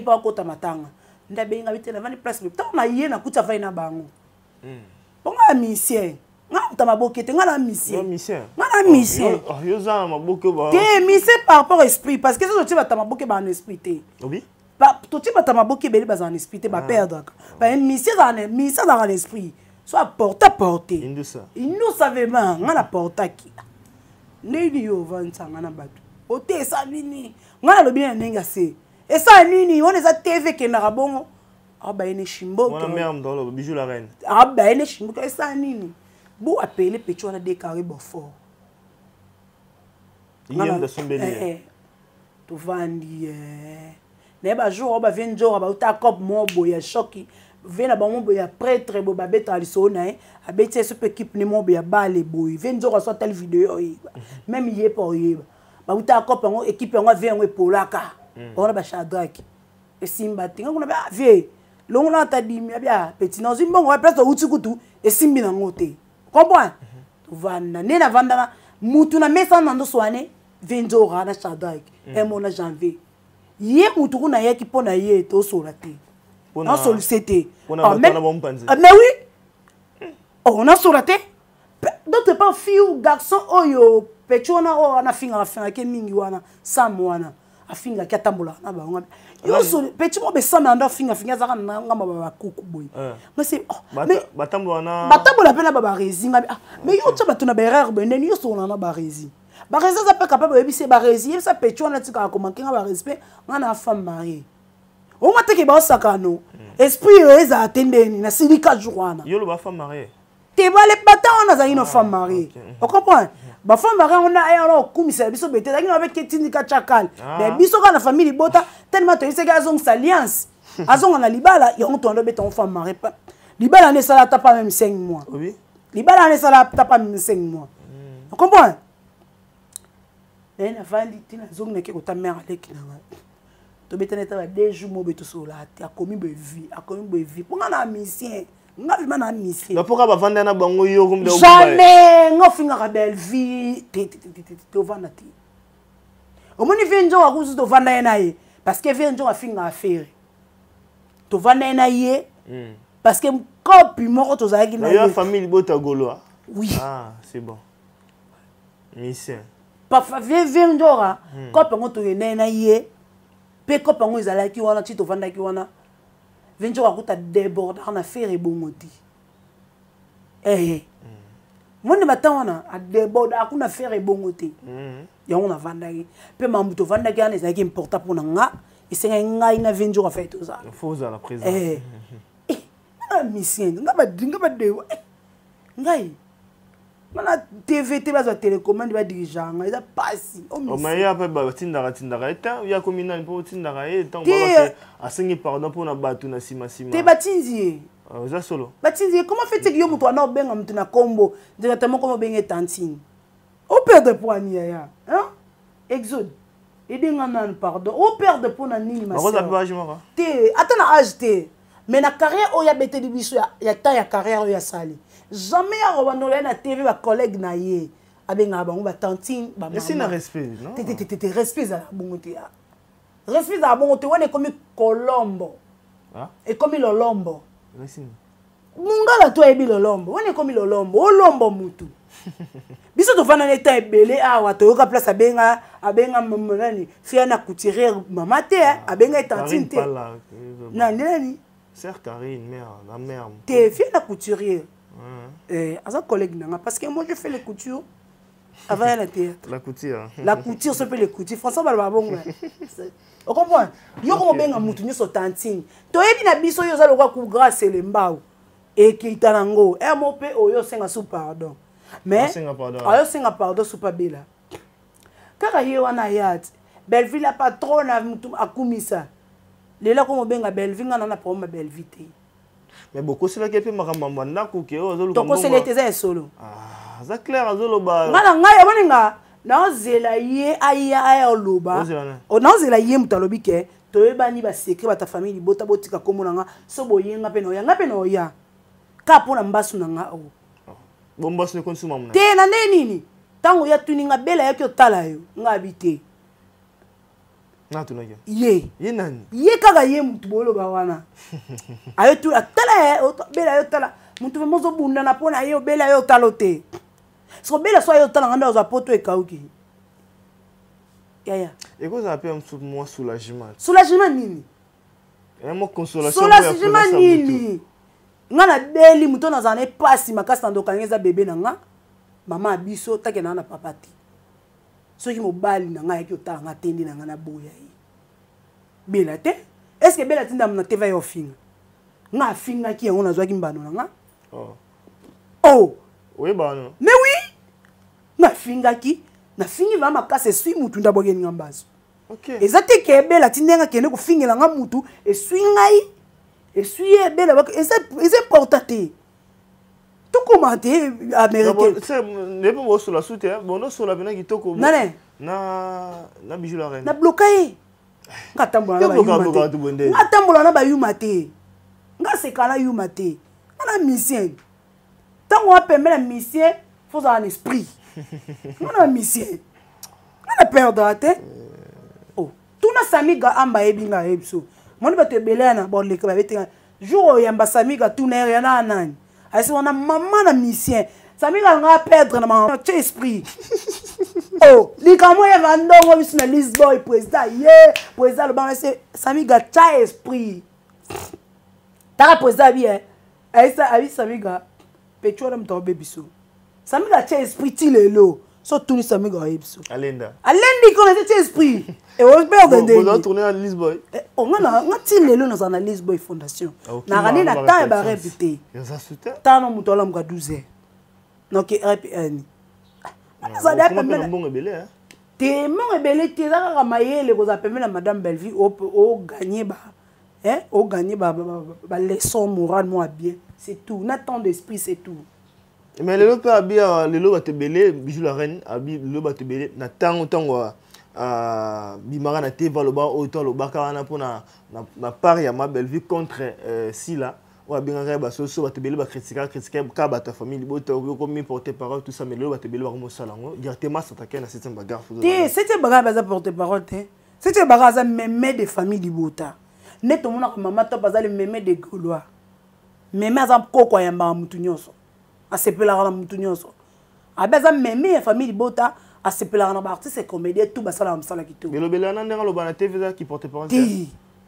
pa kota matanga ndabe nga bitela vani place mais tant na ye na kuta vai na bango bonga misien nga tamaboke te nga na misien nga na misien yo za maboke ba te misien par rapport esprit parce que ça tu vas tamaboke ba en esprit te oui ba to tu vas tamaboke beli ba en esprit te ba perdre ba misien dans l'esprit soit porter il nous savait man nga na porta ki nini yo vanta nga na batu o te sa nini nga na lobi na nenga se et ça nini on les a TV ke na rabongo ba ene shimbo on a même dans le bijou la reine ba ene shimbo et ça nini bo appeler petit on a décaré bon fort il y a de sombeli to vandi ne ba jour ba vient jour ba uta cop mo boya choki vena ba mo boya prêtre bo ba beta liso na abeti ce équipe ne mo boya bale boy vient jour so telle vidéo même yé pour yé ba uta cop ngo équipe ngo vient ngo polaka on a ba Shadrack et simba tinga kuna ba vie longo na ta dimi bia petit non zimbo ngo presque uti kutu et simbi na ngote comprends vanda ne na vanda mutu na mesa na ndo swane venjora na Shadrack et mon janvier ye mutu kuna ye ki pona ye to sola te on sollicité mais oui on a sola te d'autres pas fille ou garçon oyo petona o na finga ke mingi wana sam wana afinga kiatambola na bango yo so petit mo be sama ndo finga zaka na ngamba ba kuku boy mais c'est batambola pena ba rezinga mais yo tsa batuna ba erreur bende yo so na ba rezi ba rezi za pas capable de se ba rezi ça petit on a tika ko manquer ba respect ngana femme mariée o mate ke ba sakano esprit eza atendeni na silika jourwana yo lo ba femme mariée te ba le bata on a za une femme mariée on comprend ba femme mariée on a alors kumisa biso bete lakini avec ketindika chakal mais biso kana famille bota tellement to iseka azong alliance azong na libala yo on tondo beta on femme mariée pas libala ne sala ta pas même 5 mois oui libala ne sala ta pas même 5 mois on comprend et na vandi tina zong ne ke ko ta mère aleki na to beta ne ta 2 jours mo beto so la a commis be vie pour na misien nga vima na misien na pourquoi ba vanda na bango yo comme de jamais nga finga ka belle vie te vanda ti o moni venjo wa kuzu to vanda na ye parce que venjo wa finga affaire to vanda na ye parce que copie moko to zaki na ye famille bota goloa oui c'est bon misien pa venjo ra copie ngo to na ye pe copie ngo izalaki wana ti to vanda ki wana venjo wa kuta déborder na faire ebongoti monde batana a déborder akuna faire ebongoti yango na vandaki pe mamuto vandaki ana ezaki important pour nga isenga ngai na venjo wa fait tout ça faut la présence na mission nga ba de ngai mana TVT bazo télécommande ba dirigeant eza pasi o maya pa ba tindaka eta ya communal pour tindaka eta ba asengi pardon pour na batu na sima te batinzi za solo batinzi comment fait que yo muto na benga muto na kombo directement comme benga tantine au père de poignée ya hein exode edinga nan pardon au père de pona nini ma sœur te atana âge te mais na carrière o ya bete di biso ya ta ya carrière o ya sali jamais à rewandole na TV ba collègue na ye abenga bango ba tantine ba mama c'est na respect non te respect za bongo te respect za bongo te wane comme Colombo et comme Lolombo merci mungala to ebi Lolombo wane comme Lolombo olombo mutu biso tofanda na temps ebele awa toyoka place abenga nani fia na couturière mama te abenga tantine te nani sœur Karine la mère te fia na couturière asa collègue nanga parce que moi je fais les coutures avant la théâtre la couture c'est pas les coutures François balba bongo on comprend yo ko benga mutu nyoso tantine toyebi na biso yo za lokwa ku grâce le mbao et qui tanango MOP oyo senga sous pardon mais ayo senga pardon sous pas bela kaka ye wana yat Belleville la patronne a mutu akumisa lela ko benga Belleville ngana na problème Belleville te mais beaucoup c'est là qui peut makamba ndako ke ozo to ko c'est les solo ça clair azolo ba ngana ngai aboninga na zela ye aya loba o na zela ye mutalobi ke toyebani ba secret ba ta famille bota botika komonanga so boyenga pe no ya ka pona mbasu nanga o bombasu ne konsuma mona te na nini tango ya tuninga bela yake otala yo ngabite na tunake ye nani ye kaka ye mutu boloba wana ayo tu atala bela yo tala mutu mozo bunda na pona ye bela yo talote so bela so yo tala nganda za poto e kauki ya et quoi ça appelle un soulagement nini mo consolation soulagement nini ngana beli muto na zane pasi makasi na ndokangeza bébé nanga mama abiso take na papa ti soki mobali nanga yaki otala nga tendi nanga na boya yi bela te est-ce que bela tinda mna teva yo finga nga finga ki yango nazwaki mbano nanga oui bano mais oui nga finga ki na fingi va makasi sui mutu ndaboge ngambazo OK ezate ke bela tindenga kene ko fingela nga mutu esui ngai essuyer belle c'est important tout commenter américain c'est ne pas voir sur la soute bon non sur la bena kitoko na bijou la reine na bloqué ngatambola na ba yumate nga sekala yumate na mission tango apemela mission faut avoir un esprit na mission na perdre te oh tout na samiga amba ebinga ebso moni bato ebele na boleka babete jour yamba samiga tourner yana nani asi wana maman na mission samiga nga perdre na ma esprit oh likamo ya vandongo biso na Lisboy président président le ban c'est samiga cha esprit ta président bien aisa abi samiga pecho na mto bebiso samiga cha esprit tilelo so tuni samiga ebso alendi ko na cha esprit et on peut on tourner à Lisboy on a lelo na na Lisboy fondation na rani na ta ba répéter ça soutient ta no muto la mga 12h donc RPN ça da pas bon ebele te mon ebele te za ka mayele ko za pemela madame Belleville au gagner ba leçon morale moi bien c'est tout na temps d'esprit c'est tout mais le peut bien le ba te belé bijou la reine abi le ba te belé na tango bimara na te valoba auto lo baka na pona na part ya ma Belleville contre Sila ou bien ba so ba te belé ba critiquer ka ba ta famille boto ko mi porter parole tout ça mais le ba te belé ba mo salango directement s'attaquer na 7e bagarre c'était bagarre ba porter parole te c'était bagarre za mémé de famille libota neto mona ko mama to bazali mémé de Gaulois mémé za koko ya mba mutu nyonso asepela na mutu nyonso abaza mémé famille libota asepela na ba artiste comédien tout basala msala kitu mais le belana ndanga lo bana TV qui porter parole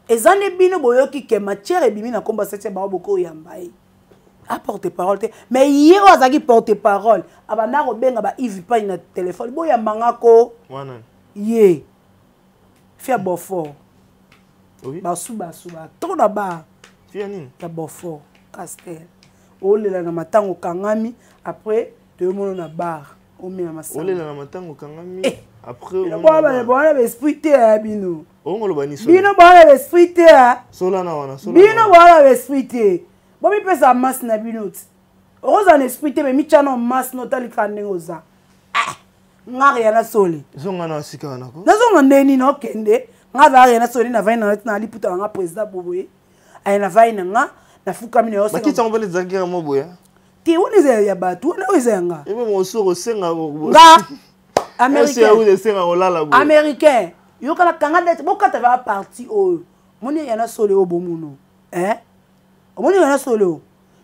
ezane bino boyoki ke matière ebimi na komba sete ba boko yambai a porter parole te mais yero azaki porter parole abana ko benga ba Yves Pagne na téléphone boya mangako wana ye fia bofort oui ba suba to na ba fia nini ya bofort Castel olela na matango kangami après de mono na bar olela masala olela na matango kangami après on va esprit te bino on lo bani so bino ba esprit te solana wana bino ba esprit te bo mi pesa mas na bino oza na esprit te me mi chano mas no tali kanengoza ngari yana soli zonga na sika na ko nazonga ndeni no kende ngaba yana soli na vaina na liputa nga president boboye ay na vaina nga na fukami no ba kitsa ngobele zagira mo boya ti woni ze ya batu na ozenga ebe mo soro senga nga américain américain yo kala kanga de bokata va parti o moni yana soli o bomuno moni yana soli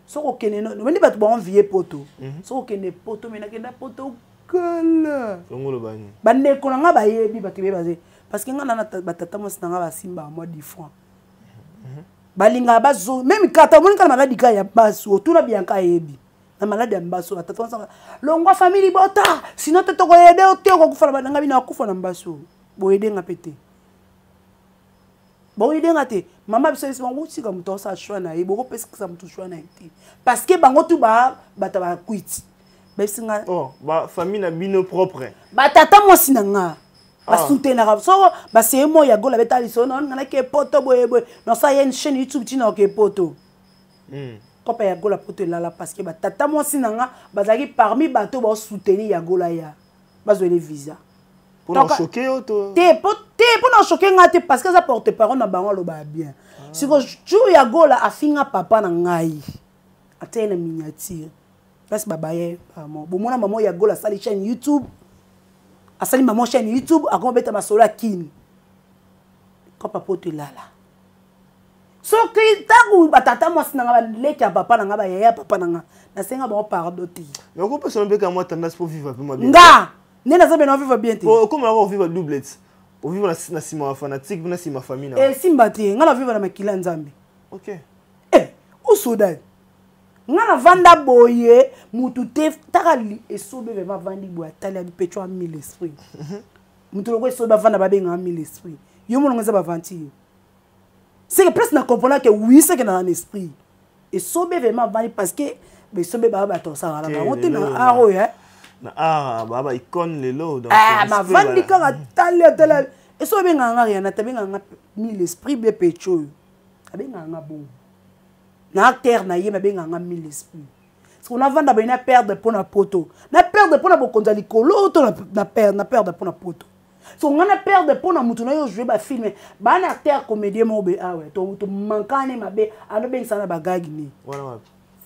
soko kene no meni batu ba envier poto soko kene poto mena kenda poto kala ngolo bani bande ko nga ba yebi batu be baze parce que nga na batata mo sinanga ba simba mo 10 francs balinga bazo même kata moni kana maladi ka ya baso tuna bianka yebi na maladi ya baso batata mo longwa famille bota sinon toto ko yede o te ko kufala bananga bina kufa na baso boyede nga pete boyede nga te mama biso biso nguti ka muto sa choix na yebo ko pesa ka muto choix na yete parce que bango tu ba bata ba kwiti besinga oh ba famille na bino propre batata mo sinanga basoutenaka so baseye mo ya gola beta liso non ngana ke poto boye boye non ça y a une chaîne YouTube tina ke poto kopa ya gola poto lala parce que batata mo sinanga bazaki parmi bato ba soutenir ya gola ya bazo les visa pour nous choquer auto te pour nous choquer ngate parce que ça porte parole na bango lo ba bien si ko jour ya gola afinga papa na ngai atena miniature parce babaye maman bon mona maman ya gola sali chaîne YouTube asali maman chaîne YouTube akoma beta masolo akini ko papa to lala so que tangu batata mo sinanga ba leka papa nanga ba yaya papa nanga na senga ba pardon te mais ko personne be ka moi tendance pour vivre un peu bien nga ne na sabe na vivre bien te comment on vivre doublette on vivre na sima fanatique na sima famille na simba te nga na vivre na makila nzambe OK o soda nga na vanda boye mutu te takali esobe vraiment vandi boya tali abi pecho a 1000 esprit mutu loko esobe vanda ba benga 1000 esprit yo mo ngeza ba vanti c'est que presque na comprendre que oui c'est que na un esprit esobe vraiment vandi parce que be sobe ba ba to sa la ba ngote na aro ya na ba icône lelo donc ma vandi ka tali esobe nga rien na tabenga nga 1000 esprit be pecho abenga nga bon na terre na ye mabenga nga 1000 esprit parce qu'on a vanda ba ina perdre pour na poto na perdre pour na bokonza likolo to na perdre pour na poto so on a perdre pour na mutu na yo jouer ba film ba na terre comédien mo be ah ouais to mankane mabe ano ben sana ba gagi ni voilà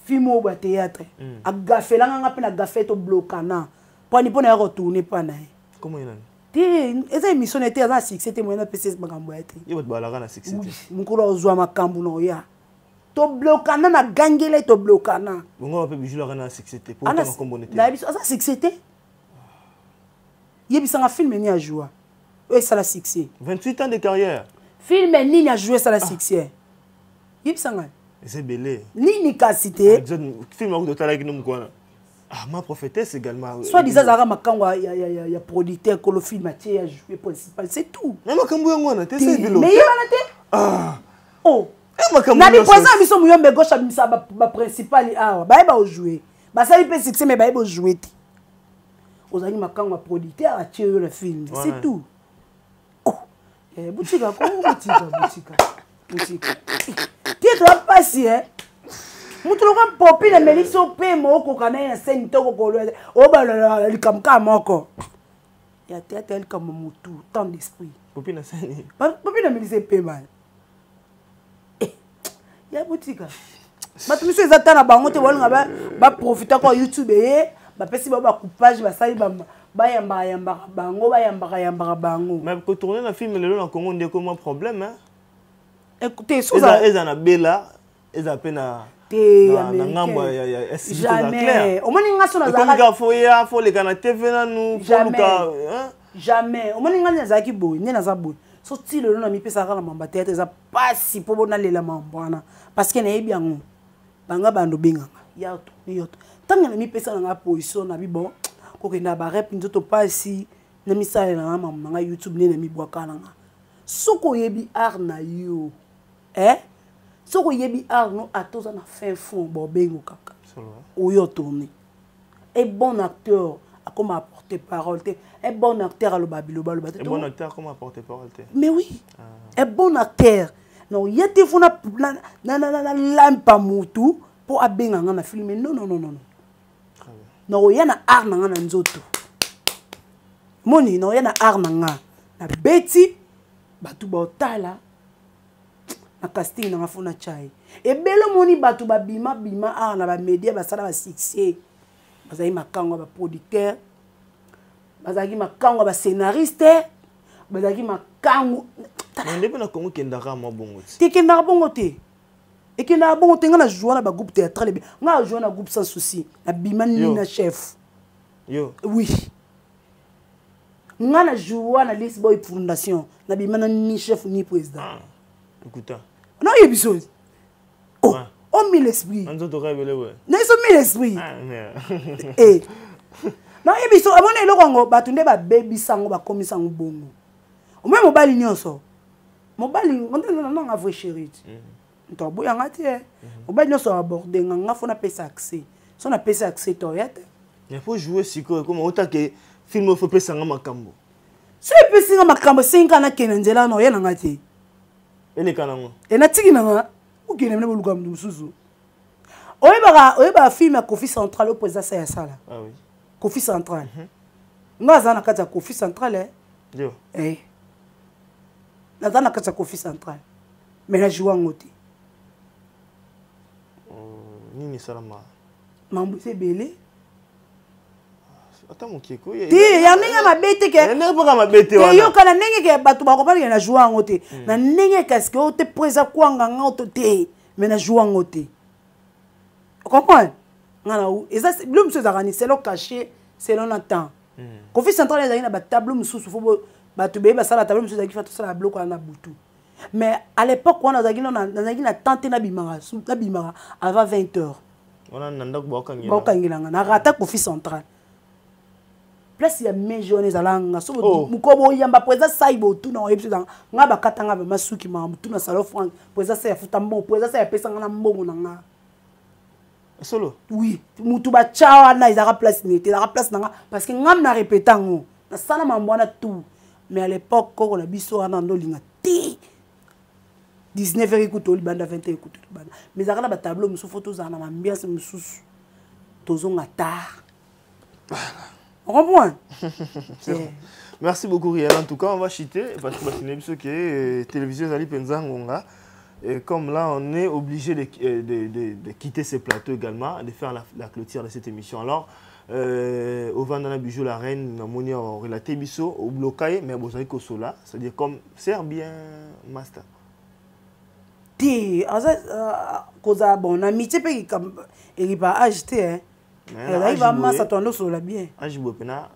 film au ba théâtre a gafela nga pe na gafé to blokana poni pona retourner pa na comment il a ti eza émission était à 6 c'était moi na PC makambo ya te yo ba la kana 6 mukolo ozwa makambu no ya to blokana na gangele to blokana bongo pe bijou la kana succès pour tant comme bonité la biso ça succès yebisa nga film ni a joué et ça la succès 28 ans de carrière film ni a joué ça la succès yebisa nga c'est belé ni ka cité film au total avec nous quoi ah ma prophétesse également soit disant zara makango ya producteur ko le film a joué principal c'est tout mais makambo yango na te c'est bilo mais yebana te oh na bi poza biso muyombe gauche abimisa ba principal awa ba ba jouer ba sali pe succès mais ba jouer ti ozali makango producteur a tiré le film c'est tout oh boutika ko boutika ti to passer hein mutu lo ka popi na meliso pe moko kana na scène to ko lo o ba le kamka moko ya tête comme mutu tant d'esprit popi na scène popi na meliso pe mal ya boutika matumiso ezata na bango te walinga ba profiter ko YouTube ba pesi ba coupage ba sali ba yamba bango ba yamba bango mais ko tourner na film lelo na Congo ndeko mo problème hein écoutez soza eza bela eza pena te na ngambo ya jamais o moni ngaso na zaka ko fo le kana TV na nous luka jamais o moni ngani zaki boy ni na za boy so ti lelo na mi pesa kala mamba tete za pasi po bona lela mambwana parce que na yebi yango banga bando benganga yato tanga na mi pesa na position na bi bon ko ke na ba rep nzoto pasi na mi sala na mama nga YouTube ne na mi bwaka na nga soko yebi art na yo soko yebi art no atoza na fin fond bo bengo kaka oyo tourner et bon acteur comme apporter parole un bon acteur à le babiloba le un bon acteur comme apporter parole mais oui un bon acteur non yete funa na lampa mutu pour abenga na film non non yana art na nzoto moni no yana art na beti batu botala na casting na funa chai e belo moni batu bima art na ba media basala ba succès bazali makango ba producteur bazali makango ba scénariste bazali makango ndeko na Congo kendaka mo bongo te kendaka bongo te Et que na bon tenga na jouer na ba groupe théâtral nga jouer na groupe sans souci na bimani na chef yo oui nga na jouer na List Boy Fondation na bimana ni chef ni président écoute non yebiso oh on mit l'esprit on doit révéler ouais non ils ont mis l'esprit eh non yebiso amona eloko batunde ba baby sango ba komisa ngobongo o même mobali nyonso mobali non nga vrai chéri to boya ngati mobali nyonso aborder nga fona pesa accès so na pesa accès to yate il faut jouer siko comme autant que film faut pesa nga makambo so pesa nga makambo 5 ans na kenenzela no yena ngati ele kanango ena tiki na nga ukene mna boluka mdu mususu oyeba film ya Kofi Central au président sa ya sala ah oui Kofi Central nga za na kati ya Kofi Central yo na za na kati ya Kofi Central mais na jouer ngote nini salama mambo c'est belé ata mokeko ti ya ndenge mabete ke ndenge poka mabete wana yo kana ndenge ke bato bakopali na jouer ngote na ndenge parce que o te presa kwanga ngoto te mais na jouer ngote comprends ngana eza blum monsieur zakani c'est le caché c'est l'on attend Kofi Central ezali na ba tableau mususu fo bato be ba sala tableau mususu zaki fatu sala bloc na butu mais à l'époque on a zaki na tenter na bimara avant 20h on a nanda bokangela na rata Kofi Central place ya mes journées alanga so mukobo yamba poeza saibo tu na yebisi nga bakatanga ba masuki ma tu na salon franc poeza sa ya futa mbo poeza sa ya pesa nga na mbongo na nga solo oui mutu ba chawa na izara place nete la place nanga parce que ngam na répétango na sala mambwana tout mais à l'époque ko na biso ana ndolinga ti 19h écoute banda 20h écoute banda mais zakana ba tableau musu photo za na ambiance mususu tozonga tard on comprend. Merci beaucoup Riel. En tout cas on va chuter parce que c'est une que télévision Ali Penzangonga. Et comme là, on est obligé de quitter ces plateaux également, de faire la clôture de cette émission. Alors, au Vandana Bijou, la reine, on a relaté Bisso au blocage, mais vous savez que cela, c'est-à-dire comme Serbien Master. Ti, cause bon amitié pe il va acheter il va massa tondo sur la bien. Âge bopena.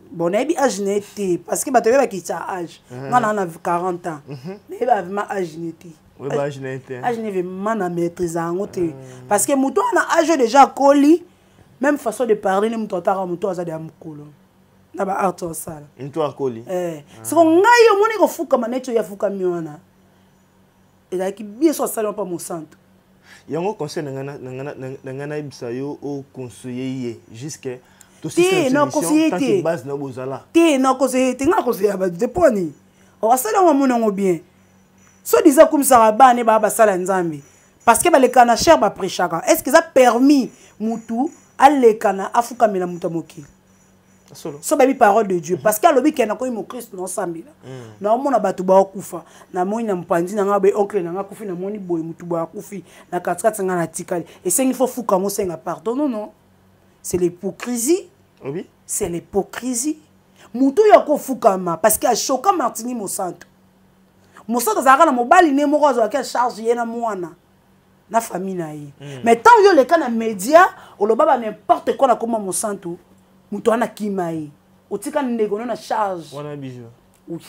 Bon ebi âge n'était parce que bato ba kitsa âge. Ngana na 40 ans. Mais ba vraiment âge n'était. Oui, bah, je n'ai été. Je n'ai pas maîtrisé. Parce que mon âge déjà collé, même façon de parler, nous t'entendons mon toit à des amoukolos. Na ba art en salle. Une toit collé. C'est qu'on a eu mon égo fou comme un étudiant fou comme miona. Et là qui bien soit salon pas mon centre. Il y a un conseil n'angana ibisayo au conseiller jusqu'à tout ce non conseiller base na bozala. Ti non conseiller, ti na conseiller ba de poni. On va salon mon bien. So disant comme ça ba ne ba sala nzambe parce que ba le kana cher ba prêchaka est-ce que ça permis mutu alekana afuka mena mutu moki so ba bi parole de Dieu parce que alobi kena ko mo Christ non sambila na mona batu ba kufa na moni na mpandi na ngabe oncle na ngakufi na moni boy mutu ba kufi na katkati nga na tikali et c'est il faut fuka mo senga pardon non c'est l'hypocrisie oui c'est l'hypocrisie mutu yako fuka ma parce que a choka Martini mo santo mosanto zaka na mobali ne moko zo ka charge yena mwana na famille na ye mais tant yo le kana média o lo baba n'importe quoi na koma mosanto muto ana kimaye otika ndeko na charge wana bijou oui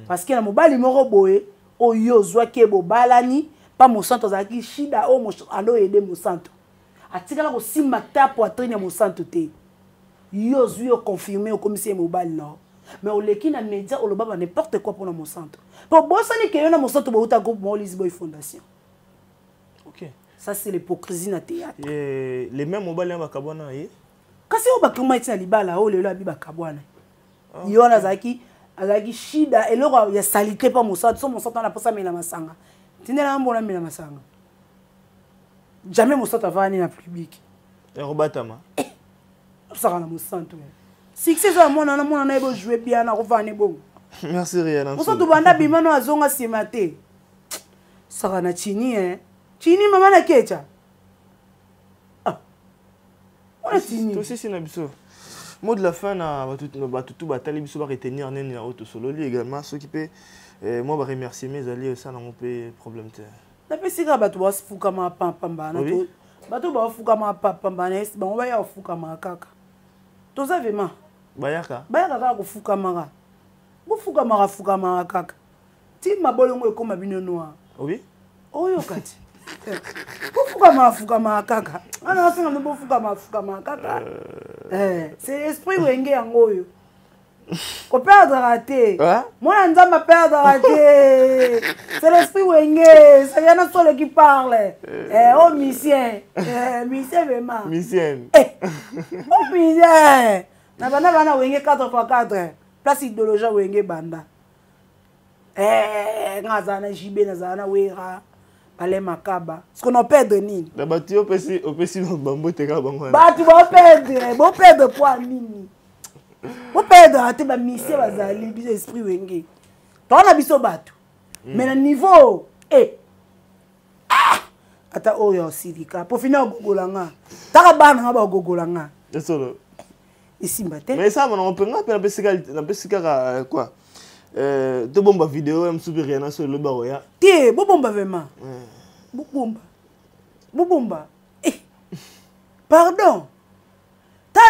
parce que na mobali moko boye o yo zwa ke bo balani pa mosanto zaki shida o mo alo aider mosanto atika la ko simba ta poitrine mosanto te yo zwi o confirmer o commissaire mobali na mais au leki na média o lo baba n'importe quoi pour na mosanto pour bosani que yo na mosanto bo uta groupe mo List Boy Fondation. OK, ça c'est l'hypocrisie na théâtre. Et les mêmes mobali ba kabwana ye kasi o ba kuma itina libala o lelo abi ba kabwana yo na zaki shida eloko ya salité pa mosanto so mosanto na posa mena masanga tindela mbona mena masanga jamais mosanto avani na public robatama ça na mosanto succès za mona na ebo jouer bien na rovane bon. Merci Rihanna. Mosanto banda bimano azonga simate ça na chini chini mama na kecha on chini aussi c'est na biso. Mot de la fin na batutu batali biso ba retenir neni na auto solo également ceux qui peut moi ba remercier mes alliés ça na mon problème. Na pesika bato ba fuka ma pamba na to. Bato ba fuka ma pamba na esi bango ba ya fuka ma kaka. Toza vema. Bayaka. Bayaka ka ko fuka mara. Ko fuka mara kaka. Ti mabolongo ekoma bino noa. Oui. Oyo kati. Ko fuka mara kaka. Ana asinga no fuka mara kaka. C'est esprit wenge yango oyo. Ko perdre raté. Moi nzamba perdre raté. C'est l'esprit wenge, ça vient de solo qui parle. Oh misien. Misien vraiment. Misien. Oh misien. Na bana wenge 4x4. Place idéologie wenge banda. Ngazana jibe nazana wera. Balé makaba. Ce qu'on a perdre nini. La bati au pesi bambo teka bango. Batu ba perdre quoi nini. Bo perdre ate ba misien bazali biso esprit wenge. Tona biso batu. Mais le niveau ata oyo sidika pour finir gogolanga. Taka bana ba gogolanga. Solo. Ici mbate. Mais ça on peut pas na pesika quoi. De bomba vidéo am subir rien sur le baroya. Tie bo bomba vraiment. Bo bomba. Pardon.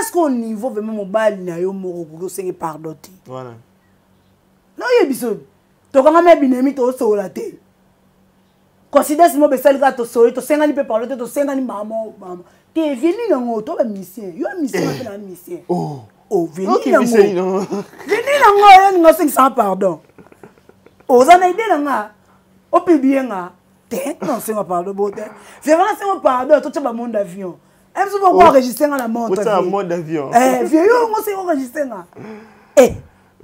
Est-ce qu'au niveau vraiment mobile na yo moko ko sengi pardon ti. Voilà. Non yebiso. To kanga me binemi to sola te. Considère si mo besali ka to soli to senga ni pe pardon te to senga ni mama. Te vini nango to ba misien. Yo misien pe na misien. Oh vini nango. Vini nango yo ngo sengi sans pardon. Ozana ide nanga. O pibie nga. Te non senga pardon bote. Vraiment senga pardon to tshaba monde avion. Même si vous enregistrez dans la montre. C'est un mode avion. Vieux, moi c'est enregistré là.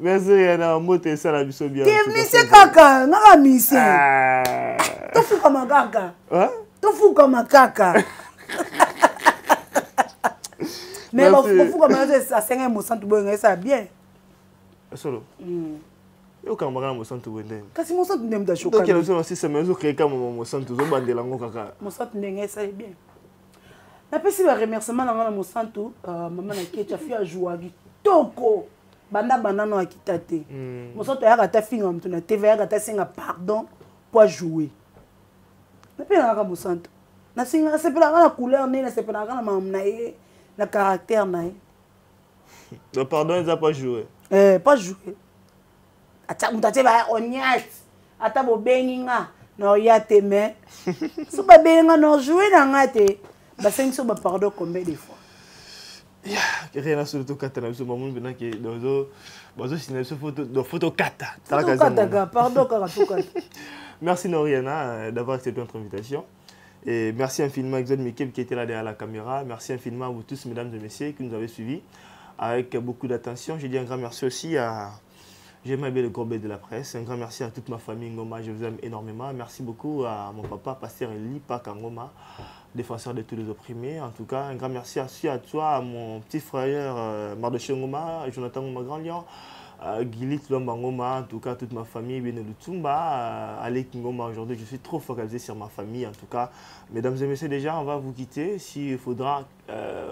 Merci, il y a un mot et ça la biso bien. Tu es venu kaka, n'a misé. Tu fous comme un kaka. Tu fous comme un kaka. Mais bon, fous comme un ça c'est un mot sans tout bon, ça bien. Solo. Yo kamara mo santu wende. Kasi mo santu ndem da choka. Donc il y a aussi ça mais zo créer comme mo santu zo bandela ngo kaka. Mo santu ndenge ça bien. Na pesi ba remerciement na ngana mo santu maman na ki chafi a jouagi toko banda no akitate. Mo santu ya kata finga mtu na TV ya kata singa pardon pour jouer. Na pe na ka mo santu. Na singa se pe na couleur ni na se pe na mam na ye na caractère na ye. Le pardon ils a pas joué. Pas jouer. Ata mutache ba onyat. Ata bo benginga no ya teme. So ba benginga no jouer na ngate. Bah c'est une pardon combien de fois. Rien à sur tout katana sur maman bena qui dans signer ce photo kata. Pardon kata. Merci Noriana d'avoir accepté notre invitation et merci infiniment à Exode Mikel qui était là derrière la caméra. Merci infiniment à vous tous mesdames et messieurs qui nous avez suivis avec beaucoup d'attention. Je dis un grand merci aussi à J'aime bien le Gorbet de la presse. Un grand merci à toute ma famille Ngoma, je vous aime énormément. Merci beaucoup à mon papa, pasteur Eli Pakangoma, défenseur de tous les opprimés. En tout cas, un grand merci aussi à toi, à mon petit frère Mardoché Ngoma, Jonathan Ngoma Grand Lion, Gilit Lomba Ngoma, en tout cas toute ma famille, Bene Lutumba, Alek Ngoma. Aujourd'hui, je suis trop focalisé sur ma famille. En tout cas, mesdames et messieurs, déjà, on va vous quitter. S'il faudra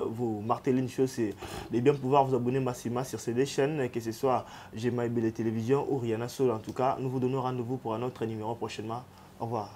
vous marteler une chose, c'est de bien pouvoir vous abonner massivement sur ces deux chaînes, que ce soit Jema Ibele Télévision ou Rihanna Soul. En tout cas, nous vous donnons rendez-vous pour un autre numéro prochainement. Au revoir.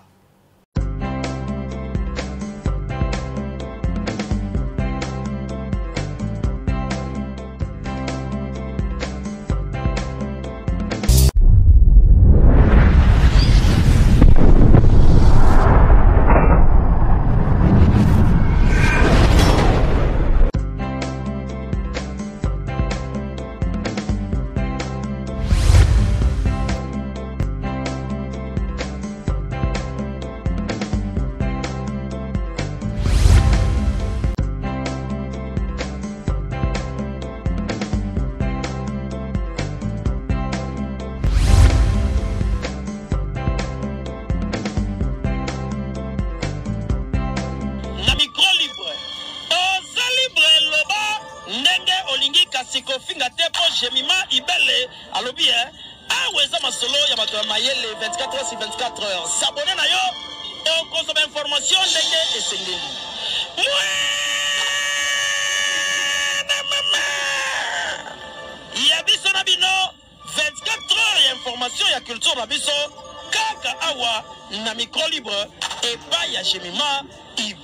Jemima Ibele alobi aweza masolo ya bato ya mayele 24 heures sur 24 heures. S'abonner na yo et consommer information ndenge esengeli. Ya biso na bino 24 heures ya information ya culture na biso kaka awa na micro libre. epai ya Jemima Ibe.